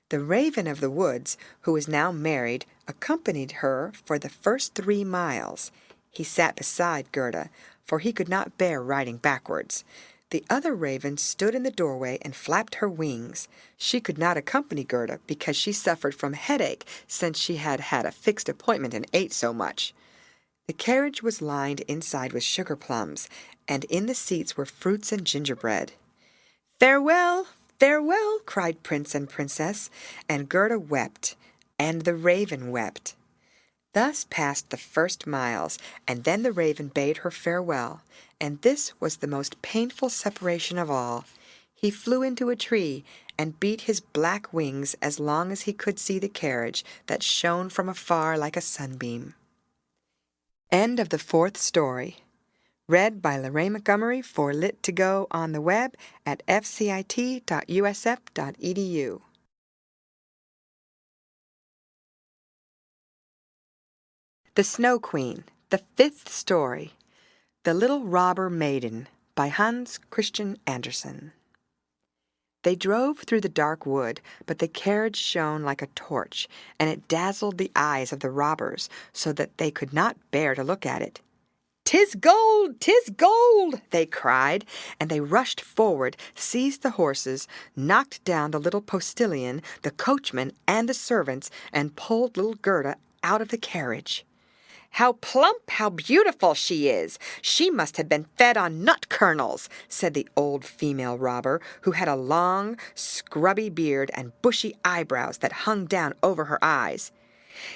The raven of the woods, who was now married, accompanied her for the first 3 miles. He sat beside Gerda, for he could not bear riding backwards. The other raven stood in the doorway and flapped her wings. She could not accompany Gerda because she suffered from headache, since she had had a fixed appointment and ate so much. The carriage was lined inside with sugar plums, and in the seats were fruits and gingerbread. "Farewell, farewell," cried Prince and Princess, and Gerda wept, and the raven wept. Thus passed the first miles, and then the raven bade her farewell, and this was the most painful separation of all. He flew into a tree, and beat his black wings as long as he could see the carriage, that shone from afar like a sunbeam. End of the 4th story. Read by Lorraine Montgomery for Lit2Go on the web at fcit.usf.edu. The Snow Queen, the 5th story. The Little Robber Maiden by Hans Christian Andersen. They drove through the dark wood, but the carriage shone like a torch, and it dazzled the eyes of the robbers, so that they could not bear to look at it. "'Tis gold! 'Tis gold!" they cried, and they rushed forward, seized the horses, knocked down the little postilion, the coachman, and the servants, and pulled little Gerda out of the carriage. "How plump, how beautiful she is! She must have been fed on nut kernels," said the old female robber, who had a long, scrubby beard and bushy eyebrows that hung down over her eyes.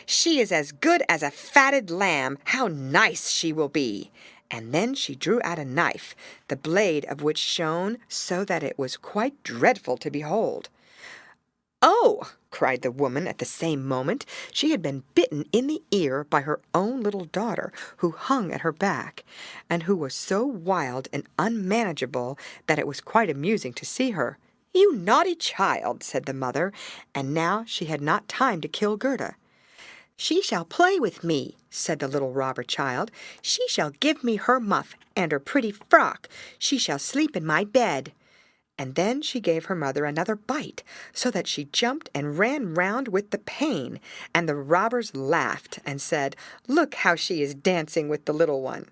"She is as good as a fatted lamb. How nice she will be!" And then she drew out a knife, the blade of which shone so that it was quite dreadful to behold. "Oh!" cried the woman at the same moment. She had been bitten in the ear by her own little daughter, who hung at her back, and who was so wild and unmanageable that it was quite amusing to see her. "You naughty child!" said the mother, and now she had not time to kill Gerda. "She shall play with me," said the little robber child. "She shall give me her muff and her pretty frock. She shall sleep in my bed." And then she gave her mother another bite, so that she jumped and ran round with the pain, and the robbers laughed and said, "Look how she is dancing with the little one."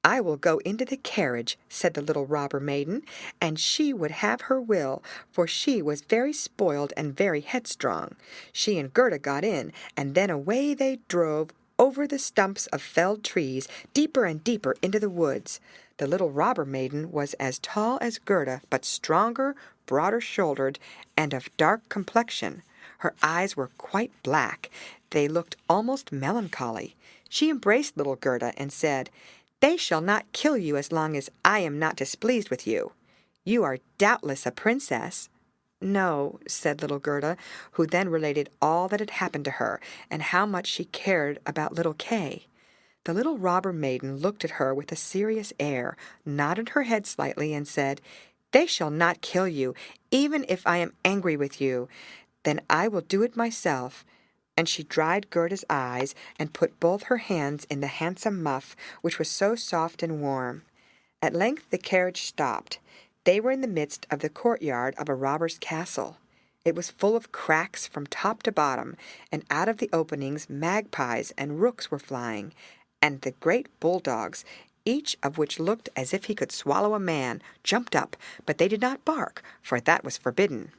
"I will go into the carriage," said the little robber maiden, and she would have her will, for she was very spoiled and very headstrong. She and Gerda got in, and then away they drove over the stumps of felled trees, deeper and deeper into the woods. The little robber maiden was as tall as Gerda, but stronger, broader-shouldered, and of dark complexion. Her eyes were quite black. They looked almost melancholy. She embraced little Gerda and said, "They shall not kill you as long as I am not displeased with you. You are doubtless a princess." "No," said little Gerda, who then related all that had happened to her, and how much she cared about little Kay. The little robber maiden looked at her with a serious air, nodded her head slightly, and said, "They shall not kill you, even if I am angry with you. Then I will do it myself." And she dried Gerda's eyes and put both her hands in the handsome muff, which was so soft and warm. At length the carriage stopped. They were in the midst of the courtyard of a robber's castle. It was full of cracks from top to bottom, and out of the openings magpies and rooks were flying, and the great bulldogs, each of which looked as if he could swallow a man, jumped up, but they did not bark, for that was forbidden.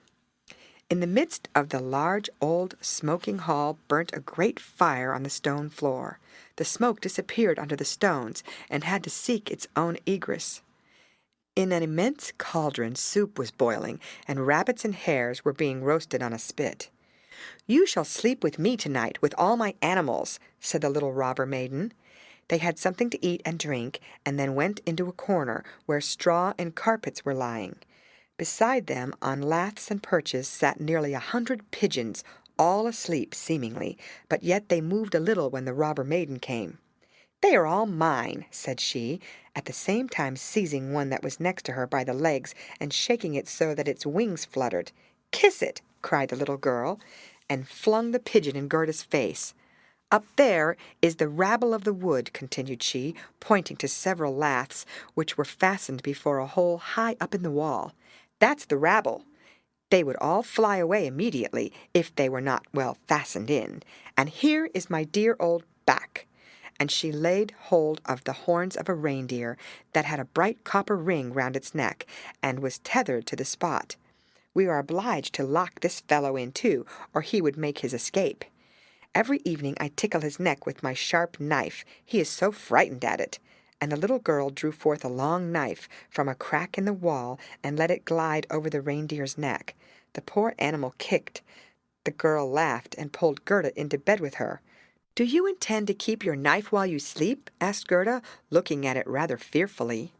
In the midst of the large old smoking hall burnt a great fire on the stone floor. The smoke disappeared under the stones, and had to seek its own egress. In an immense cauldron soup was boiling, and rabbits and hares were being roasted on a spit. "You shall sleep with me tonight, with all my animals," said the little robber maiden. They had something to eat and drink, and then went into a corner where straw and carpets were lying. Beside them, on laths and perches, sat nearly 100 pigeons, all asleep seemingly, but yet they moved a little when the robber maiden came. "They are all mine," said she, at the same time seizing one that was next to her by the legs and shaking it so that its wings fluttered. "Kiss it," cried the little girl, and flung the pigeon in Gerda's face. "Up there is the rabble of the wood," continued she, pointing to several laths which were fastened before a hole high up in the wall. "That's the rabble. They would all fly away immediately if they were not well fastened in. And here is my dear old back." And she laid hold of the horns of a reindeer that had a bright copper ring round its neck, and was tethered to the spot. "We are obliged to lock this fellow in too, or he would make his escape. Every evening I tickle his neck with my sharp knife, he is so frightened at it." And the little girl drew forth a long knife from a crack in the wall and let it glide over the reindeer's neck. The poor animal kicked. The girl laughed and pulled Gerda into bed with her. "Do you intend to keep your knife while you sleep?" asked Gerda, looking at it rather fearfully.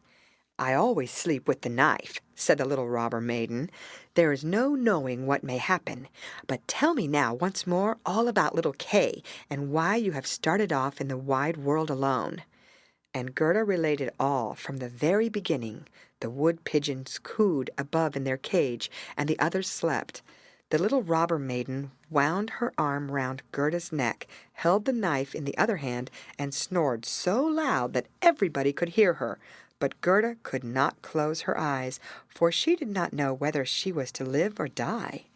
"I always sleep with the knife," said the little robber maiden. "There is no knowing what may happen. But tell me now once more all about little Kay, and why you have started off in the wide world alone." And Gerda related all from the very beginning. The wood pigeons cooed above in their cage, and the others slept. The little robber maiden wound her arm round Gerda's neck, held the knife in the other hand, and snored so loud that everybody could hear her. But Gerda could not close her eyes, for she did not know whether she was to live or die.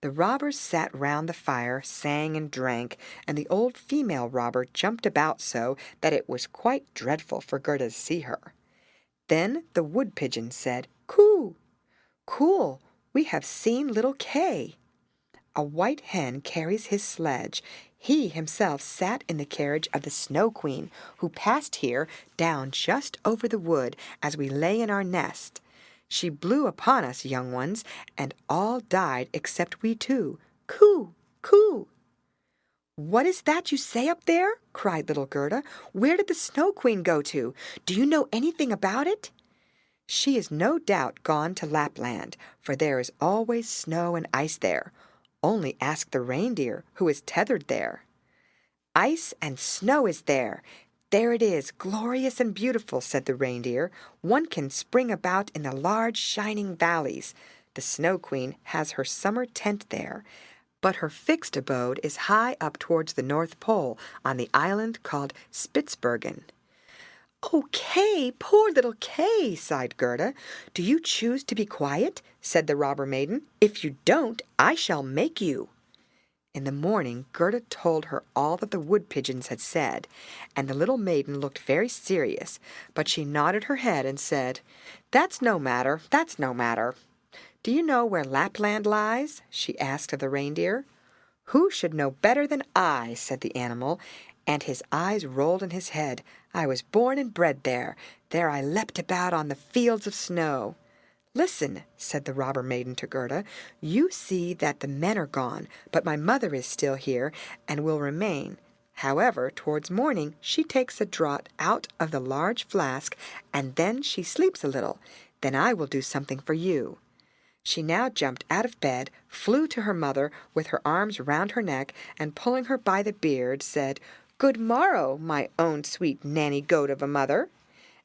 The robbers sat round the fire, sang and drank, and the old female robber jumped about so that it was quite dreadful for Gerda to see her. Then the wood pigeon said, "Coo! Cool! We have seen little Kay." A white hen carries his sledge. He himself sat in the carriage of the Snow Queen, who passed here down just over the wood as we lay in our nest. She blew upon us, young ones, and all died except we two. Coo! Coo! "What is that you say up there?" cried little Gerda. "Where did the Snow Queen go to? Do you know anything about it?" "She is no doubt gone to Lapland, for there is always snow and ice there. Only ask the reindeer, who is tethered there." "Ice and snow is there. There it is, glorious and beautiful," said the reindeer. "One can spring about in the large shining valleys. The Snow Queen has her summer tent there, but her fixed abode is high up towards the North Pole, on the island called Spitzbergen." "Oh, Kay, poor little Kay," sighed Gerda. "Do you choose to be quiet?" said the robber maiden. "If you don't, I shall make you." In the morning Gerda told her all that the wood pigeons had said, and the little maiden looked very serious, but she nodded her head and said, "That's no matter, that's no matter." "Do you know where Lapland lies?" she asked of the reindeer. "Who should know better than I?" said the animal, and his eyes rolled in his head. "I was born and bred there. There I leapt about on the fields of snow." "Listen," said the robber maiden to Gerda. "You see that the men are gone, but my mother is still here and will remain. However, towards morning she takes a draught out of the large flask, and then she sleeps a little. Then I will do something for you." She now jumped out of bed, flew to her mother with her arms round her neck, and pulling her by the beard, said, "Good morrow, my own sweet nanny goat of a mother."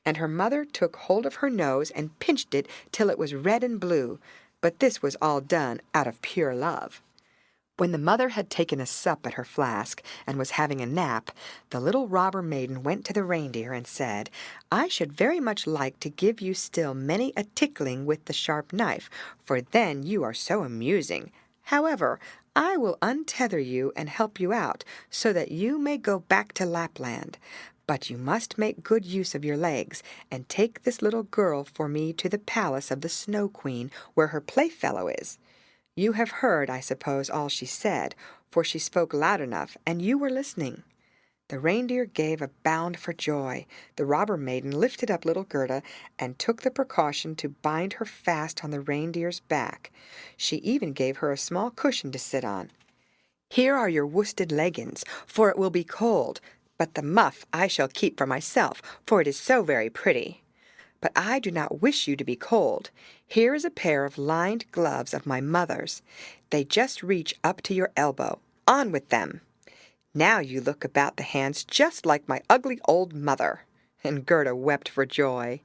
And her mother took hold of her nose and pinched it till it was red and blue, but this was all done out of pure love. When the mother had taken a sup at her flask and was having a nap, the little robber maiden went to the reindeer and said, "I should very much like to give you still many a tickling with the sharp knife, for then you are so amusing. However, I will untether you and help you out, so that you may go back to Lapland. But you must make good use of your legs, and take this little girl for me to the palace of the Snow Queen, where her playfellow is. You have heard, I suppose, all she said, for she spoke loud enough, and you were listening." The reindeer gave a bound for joy. The robber maiden lifted up little Gerda and took the precaution to bind her fast on the reindeer's back. She even gave her a small cushion to sit on. "Here are your worsted leggins, for it will be cold, but the muff I shall keep for myself, for it is so very pretty. But I do not wish you to be cold. Here is a pair of lined gloves of my mother's. They just reach up to your elbow. On with them! Now you look about the hands just like my ugly old mother." And Gerda wept for joy.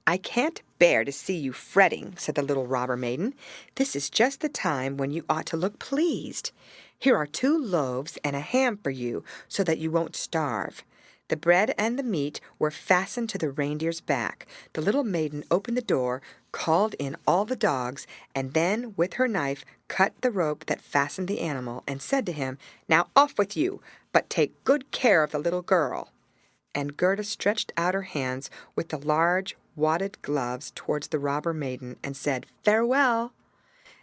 "I can't bear to see you fretting," said the little robber maiden. "This is just the time when you ought to look pleased. Here are 2 loaves and a ham for you, so that you won't starve." The bread and the meat were fastened to the reindeer's back. The little maiden opened the door, called in all the dogs, and then with her knife cut the rope that fastened the animal, and said to him, "Now off with you, but take good care of the little girl." And Gerda stretched out her hands with the large wadded gloves towards the robber maiden, and said, "Farewell."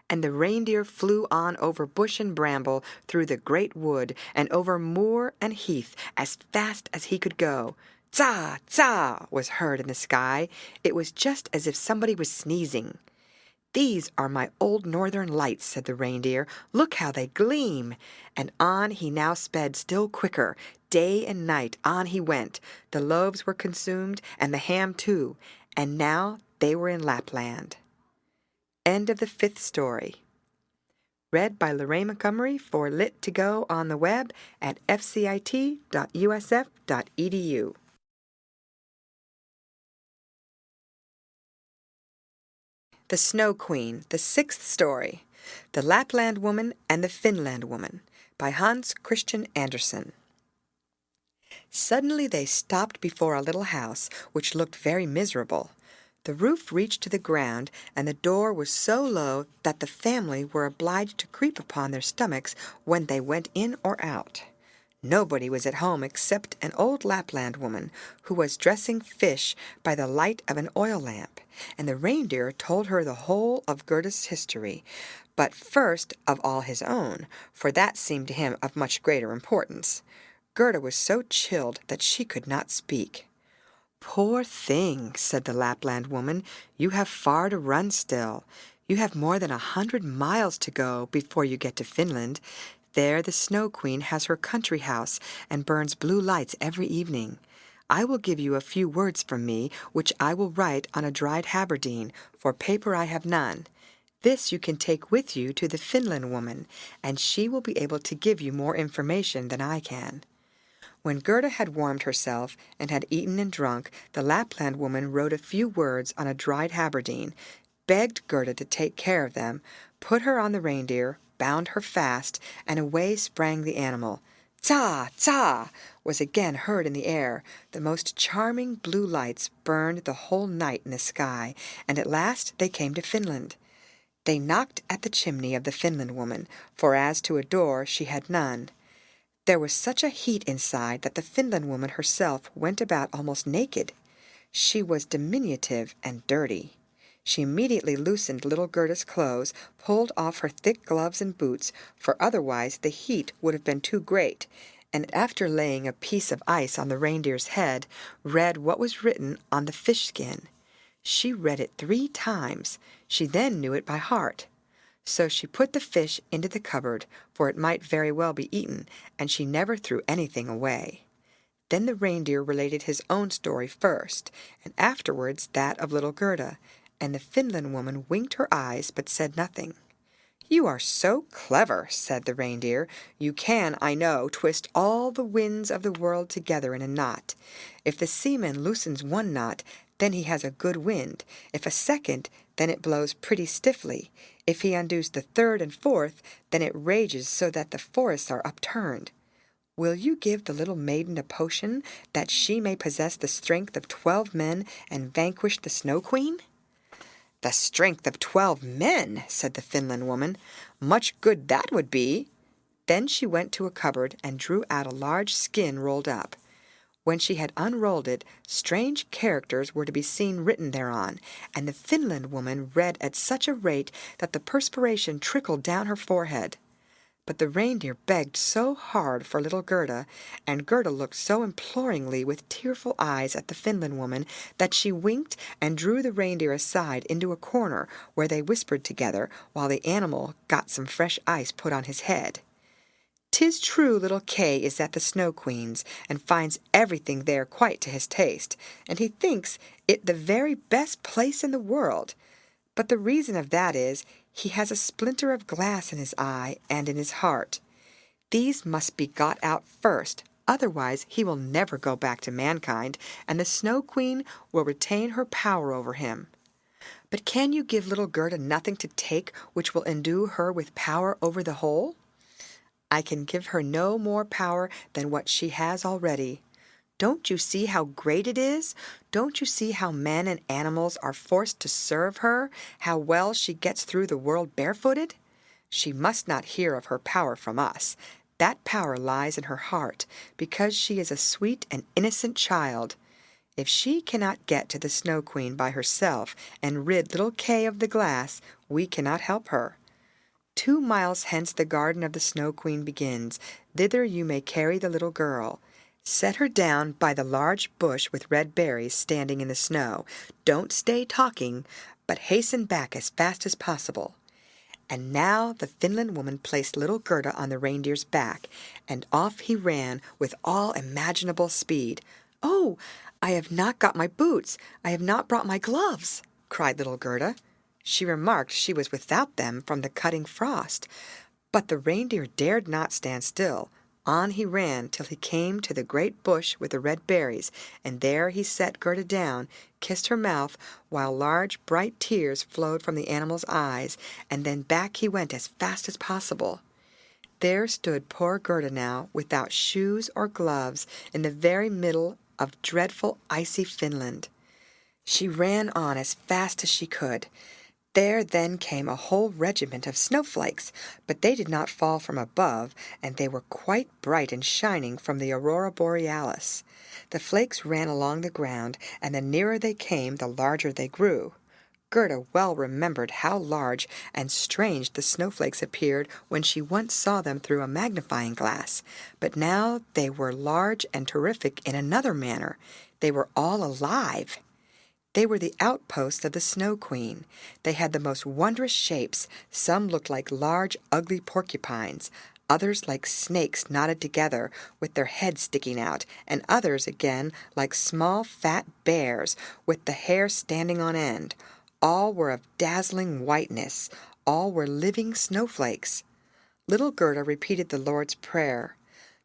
And the reindeer flew on over bush and bramble, through the great wood, and over moor and heath, as fast as he could go. "Tsa! Tsa!" was heard in the sky. It was just as if somebody was sneezing. "These are my old northern lights," said the reindeer. "Look how they gleam!" And on he now sped still quicker. Day and night on he went. The loaves were consumed, and the ham too, and now they were in Lapland. End of the 5th story. Read by Lorraine Montgomery for Lit2Go on the web at fcit.usf.edu. The Snow Queen, the 6th story. The Lapland Woman and the Finland Woman by Hans Christian Andersen. Suddenly they stopped before a little house, which looked very miserable. The roof reached to the ground, and the door was so low that the family were obliged to creep upon their stomachs when they went in or out. Nobody was at home except an old Lapland woman, who was dressing fish by the light of an oil lamp, and the reindeer told her the whole of Gerda's history, but first of all his own, for that seemed to him of much greater importance. Gerda was so chilled that she could not speak. "Poor thing," said the Lapland woman, "you have far to run still. You have more than 100 miles to go before you get to Finland. There the Snow Queen has her country house and burns blue lights every evening. I will give you a few words from me, which I will write on a dried haberdine, for paper I have none. This you can take with you to the Finland woman, and she will be able to give you more information than I can." When Gerda had warmed herself and had eaten and drunk, the Lapland woman wrote a few words on a dried haberdine, begged Gerda to take care of them, put her on the reindeer, bound her fast, and away sprang the animal. "Tsa! Tsa!" was again heard in the air. The most charming blue lights burned the whole night in the sky, and at last they came to Finland. They knocked at the chimney of the Finland woman, for as to a door she had none. There was such a heat inside that the Finland woman herself went about almost naked. She was diminutive and dirty. She immediately loosened little Gerda's clothes, pulled off her thick gloves and boots, for otherwise the heat would have been too great, and after laying a piece of ice on the reindeer's head, read what was written on the fish skin. She read it 3 times. She then knew it by heart. So she put the fish into the cupboard, for it might very well be eaten, and she never threw anything away. Then the reindeer related his own story first, and afterwards that of little Gerda, and the Finland woman winked her eyes but said nothing. "You are so clever," said the reindeer. "You can, I know, twist all the winds of the world together in a knot. If the seaman loosens one knot, then he has a good wind. If a second, then it blows pretty stiffly. If he undoes the third and fourth, then it rages so that the forests are upturned. Will you give the little maiden a potion that she may possess the strength of 12 men and vanquish the Snow Queen?" "The strength of 12 men," said the Finland woman. "Much good that would be." Then she went to a cupboard and drew out a large skin rolled up. When she had unrolled it, strange characters were to be seen written thereon, and the Finland woman read at such a rate that the perspiration trickled down her forehead. But the reindeer begged so hard for little Gerda, and Gerda looked so imploringly with tearful eyes at the Finland woman, that she winked and drew the reindeer aside into a corner, where they whispered together, while the animal got some fresh ice put on his head. "'Tis true little Kay is at the Snow Queen's, and finds everything there quite to his taste, and he thinks it the very best place in the world. But the reason of that is, he has a splinter of glass in his eye and in his heart. These must be got out first, otherwise he will never go back to mankind, and the Snow Queen will retain her power over him. But can you give little Gerda nothing to take which will endue her with power over the whole?" "I can give her no more power than what she has already. Don't you see how great it is? Don't you see how men and animals are forced to serve her, how well she gets through the world barefooted? She must not hear of her power from us. That power lies in her heart, because she is a sweet and innocent child. If she cannot get to the Snow Queen by herself and rid little Kay of the glass, we cannot help her. 2 miles hence the garden of the Snow Queen begins. Thither you may carry the little girl. Set her down by the large bush with red berries standing in the snow. Don't stay talking, but hasten back as fast as possible." And now the Finland woman placed little Gerda on the reindeer's back, and off he ran with all imaginable speed. "Oh, I have not got my boots! I have not brought my gloves!" cried little Gerda. She remarked she was without them from the cutting frost. But the reindeer dared not stand still. On he ran till he came to the great bush with the red berries, and there he set Gerda down, kissed her mouth, while large bright tears flowed from the animal's eyes, and then back he went as fast as possible. There stood poor Gerda now, without shoes or gloves, in the very middle of dreadful icy Finland. She ran on as fast as she could. There then came a whole regiment of snowflakes, but they did not fall from above, and they were quite bright and shining from the aurora borealis. The flakes ran along the ground, and the nearer they came, the larger they grew. Gerda well remembered how large and strange the snowflakes appeared when she once saw them through a magnifying glass, but now they were large and terrific in another manner. They were all alive. They were the outposts of the Snow Queen. They had the most wondrous shapes. Some looked like large, ugly porcupines, others like snakes knotted together, with their heads sticking out, and others, again, like small, fat bears, with the hair standing on end. All were of dazzling whiteness. All were living snowflakes. Little Gerda repeated the Lord's Prayer.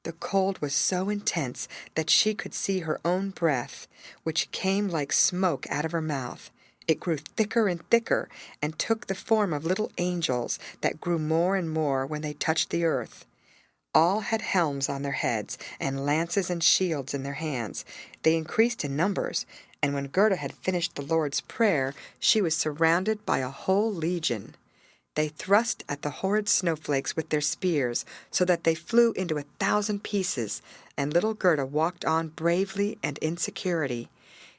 The cold was so intense that she could see her own breath, which came like smoke out of her mouth. It grew thicker and thicker, and took the form of little angels that grew more and more when they touched the earth. All had helms on their heads, and lances and shields in their hands. They increased in numbers, and when Gerda had finished the Lord's Prayer, she was surrounded by a whole legion. They thrust at the horrid snowflakes with their spears, so that they flew into 1,000 pieces, and little Gerda walked on bravely and in security.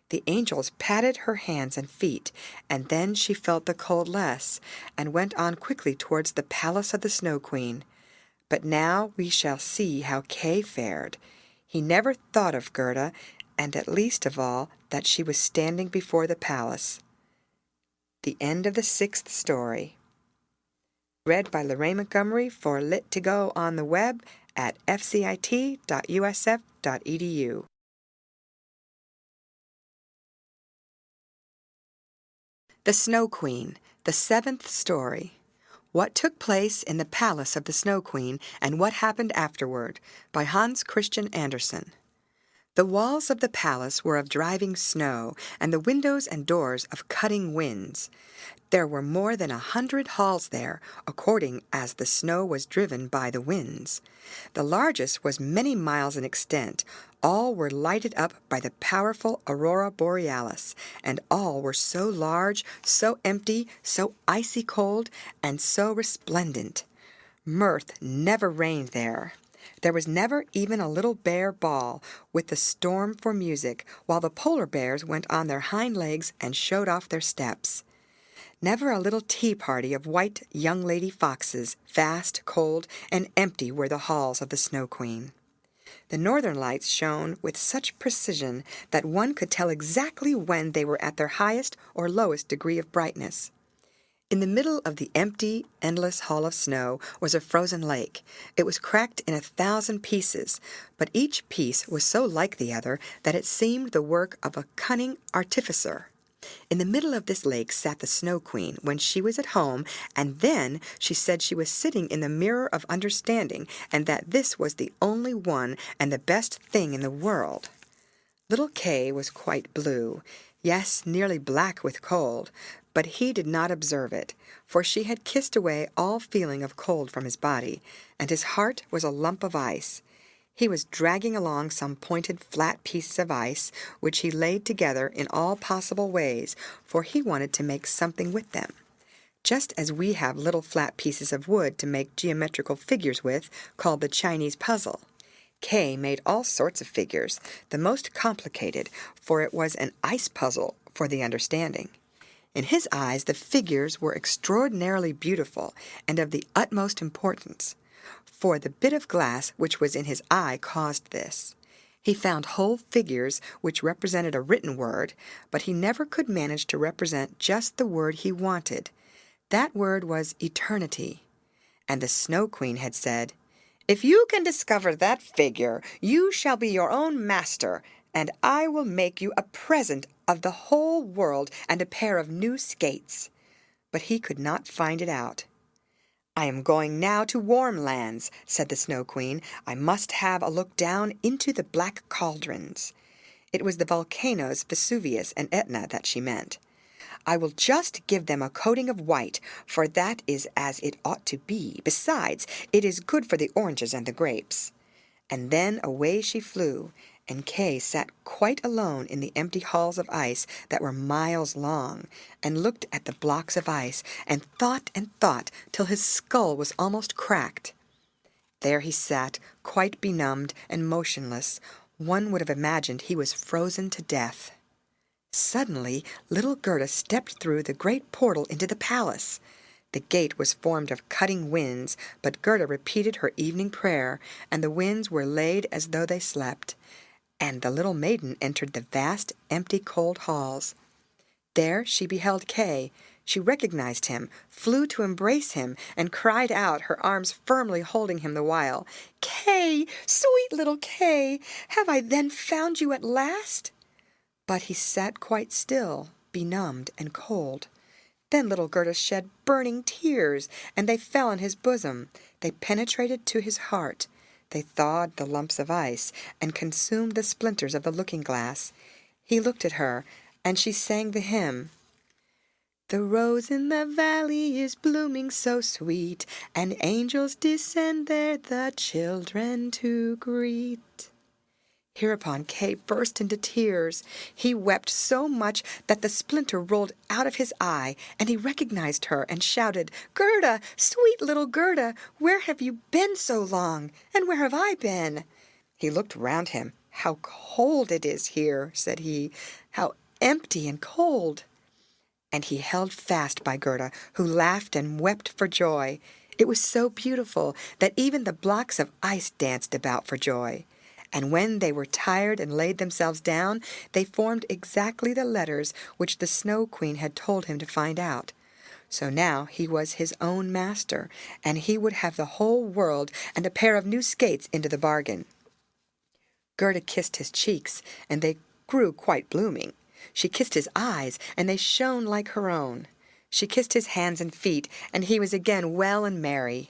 The angels patted her hands and feet, and then she felt the cold less, and went on quickly towards the palace of the Snow Queen. But now we shall see how Kay fared. He never thought of Gerda, and at least of all that she was standing before the palace. The end of the 6th story. Read by Lorraine Montgomery for Lit to Go on the web at fcit.usf.edu. The Snow Queen, the 7th story. What Took Place in the Palace of the Snow Queen and What Happened Afterward by Hans Christian Andersen. The walls of the palace were of driving snow, and the windows and doors of cutting winds. There were more than 100 halls there, according as the snow was driven by the winds. The largest was many miles in extent. All were lighted up by the powerful aurora borealis, and all were so large, so empty, so icy cold, and so resplendent. Mirth never reigned there. There was never even a little bear ball, with the storm for music, while the polar bears went on their hind legs and showed off their steps. Never a little tea party of white young lady foxes, vast, cold, and empty were the halls of the Snow Queen. The northern lights shone with such precision that one could tell exactly when they were at their highest or lowest degree of brightness. In the middle of the empty, endless hall of snow was a frozen lake. It was cracked in 1,000 pieces, but each piece was so like the other that it seemed the work of a cunning artificer. In the middle of this lake sat the Snow Queen when she was at home, and then she said she was sitting in the mirror of understanding, and that this was the only one and the best thing in the world. Little Kay was quite blue, yes, nearly black with cold, but he did not observe it, for she had kissed away all feeling of cold from his body, and his heart was a lump of ice. He was dragging along some pointed flat pieces of ice, which he laid together in all possible ways, for he wanted to make something with them. Just as we have little flat pieces of wood to make geometrical figures with, called the Chinese puzzle. Kay made all sorts of figures, the most complicated, for it was an ice puzzle for the understanding. In his eyes the figures were extraordinarily beautiful and of the utmost importance, for the bit of glass which was in his eye caused this. He found whole figures which represented a written word, but he never could manage to represent just the word he wanted. That word was eternity. And the Snow Queen had said, "If you can discover that figure, you shall be your own master, and I will make you a present of the whole world and a pair of new skates." But he could not find it out. "I am going now to warm lands," said the Snow Queen. "I must have a look down into the black cauldrons." It was the volcanoes Vesuvius and Etna that she meant. "I will just give them a coating of white, for that is as it ought to be. Besides, it is good for the oranges and the grapes." And then away she flew, and Kay sat quite alone in the empty halls of ice that were miles long, and looked at the blocks of ice, and thought till his skull was almost cracked. There he sat, quite benumbed and motionless. One would have imagined he was frozen to death. Suddenly little Gerda stepped through the great portal into the palace. The gate was formed of cutting winds, but Gerda repeated her evening prayer, and the winds were laid as though they slept, and the little maiden entered the vast, empty, cold halls. There she beheld Kay. She recognized him, flew to embrace him, and cried out, her arms firmly holding him the while, "Kay, sweet little Kay, have I then found you at last?" But he sat quite still, benumbed and cold. Then little Gerda shed burning tears, and they fell on his bosom. They penetrated to his heart. They thawed the lumps of ice, and consumed the splinters of the looking-glass. He looked at her, and she sang the hymn, "The rose in the valley is blooming so sweet, and angels descend there the children to greet." Hereupon Kay burst into tears. He wept so much that the splinter rolled out of his eye, and he recognized her and shouted, "Gerda, sweet little Gerda, where have you been so long, and where have I been?" He looked round him. "How cold it is here," said he, "how empty and cold." And he held fast by Gerda, who laughed and wept for joy. It was so beautiful that even the blocks of ice danced about for joy. And when they were tired and laid themselves down, they formed exactly the letters which the Snow Queen had told him to find out. So now he was his own master, and he would have the whole world and a pair of new skates into the bargain. Gerda kissed his cheeks, and they grew quite blooming. She kissed his eyes, and they shone like her own. She kissed his hands and feet, and he was again well and merry.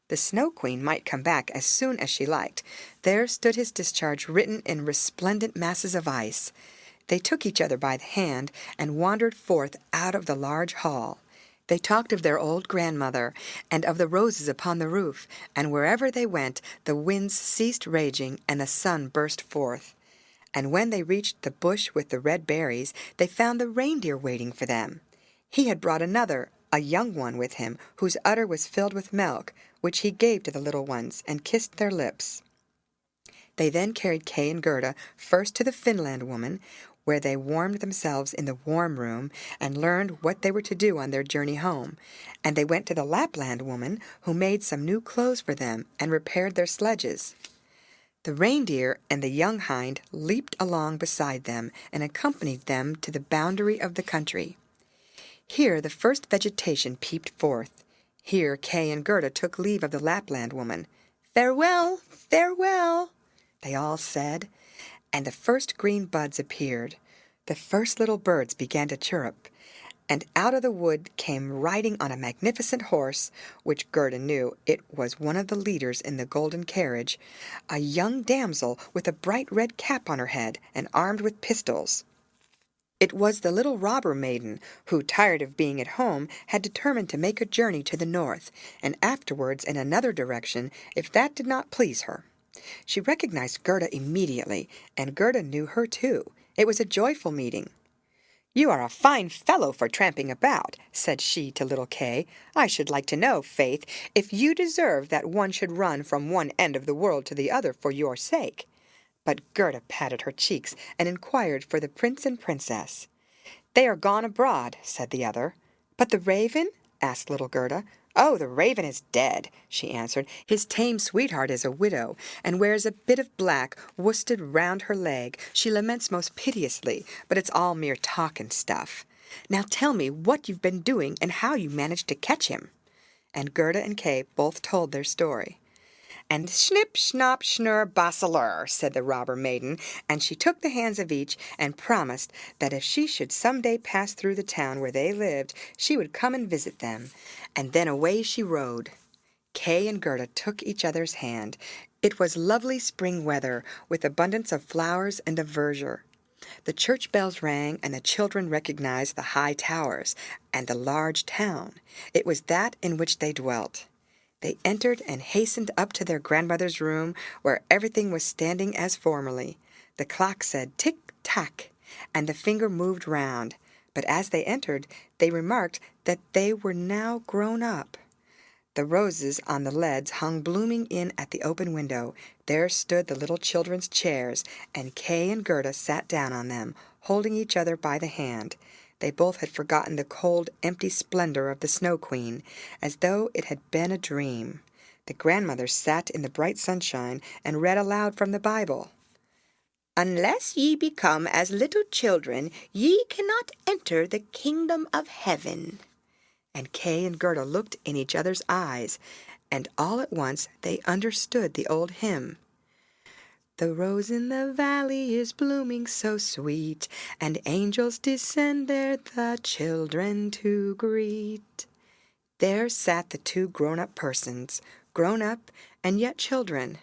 The Snow Queen might come back as soon as she liked. There stood his discharge written in resplendent masses of ice. They took each other by the hand and wandered forth out of the large hall. They talked of their old grandmother, and of the roses upon the roof, and wherever they went the winds ceased raging, and the sun burst forth. And when they reached the bush with the red berries, they found the reindeer waiting for them. He had brought another, a young one, with him, whose udder was filled with milk, which he gave to the little ones, and kissed their lips. They then carried Kay and Gerda first to the Finland woman, where they warmed themselves in the warm room and learned what they were to do on their journey home, and they went to the Lapland woman, who made some new clothes for them and repaired their sledges. The reindeer and the young hind leaped along beside them and accompanied them to the boundary of the country. Here the first vegetation peeped forth. Here Kay and Gerda took leave of the Lapland woman. "Farewell, farewell," they all said, and the first green buds appeared. The first little birds began to chirrup, and out of the wood came riding on a magnificent horse, which Gerda knew it was one of the leaders in the golden carriage, a young damsel with a bright red cap on her head and armed with pistols. It was the little robber maiden, who, tired of being at home, had determined to make a journey to the north, and afterwards in another direction, if that did not please her. She recognized Gerda immediately, and Gerda knew her too. It was a joyful meeting. "You are a fine fellow for tramping about," said she to little Kay. "I should like to know, Faith, if you deserve that one should run from one end of the world to the other for your sake." But Gerda patted her cheeks and inquired for the prince and princess. "They are gone abroad," said the other. "But the raven?" asked little Gerda. "Oh, the raven is dead," she answered. "His tame sweetheart is a widow, and wears a bit of black worsted round her leg. She laments most piteously, but it's all mere talk and stuff. Now tell me what you've been doing and how you managed to catch him." And Gerda and Kay both told their story. "And snip, snop, schnurr, basselurr," said the robber maiden, and she took the hands of each and promised that if she should some day pass through the town where they lived, she would come and visit them. And then away she rode. Kay and Gerda took each other's hand. It was lovely spring weather, with abundance of flowers and of verdure. The church bells rang, and the children recognized the high towers and the large town. It was that in which they dwelt. They entered and hastened up to their grandmother's room, where everything was standing as formerly. The clock said tick-tack, and the finger moved round. But as they entered, they remarked that they were now grown up. The roses on the leads hung blooming in at the open window. There stood the little children's chairs, and Kay and Gerda sat down on them, holding each other by the hand. They both had forgotten the cold, empty splendor of the Snow Queen, as though it had been a dream. The grandmother sat in the bright sunshine and read aloud from the Bible. "Unless ye become as little children, ye cannot enter the kingdom of heaven." And Kay and Gerda looked in each other's eyes, and all at once they understood the old hymn. "The rose in the valley is blooming so sweet, and angels descend there the children to greet." There sat the two grown-up persons, grown up and yet children,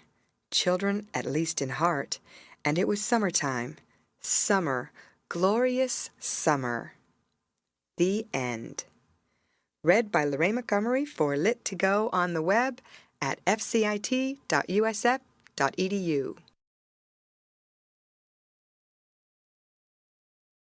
children at least in heart, and it was summertime. Summer, glorious summer. The end. Read by Lorraine Montgomery for Lit2Go on the web at fcit.usf.edu.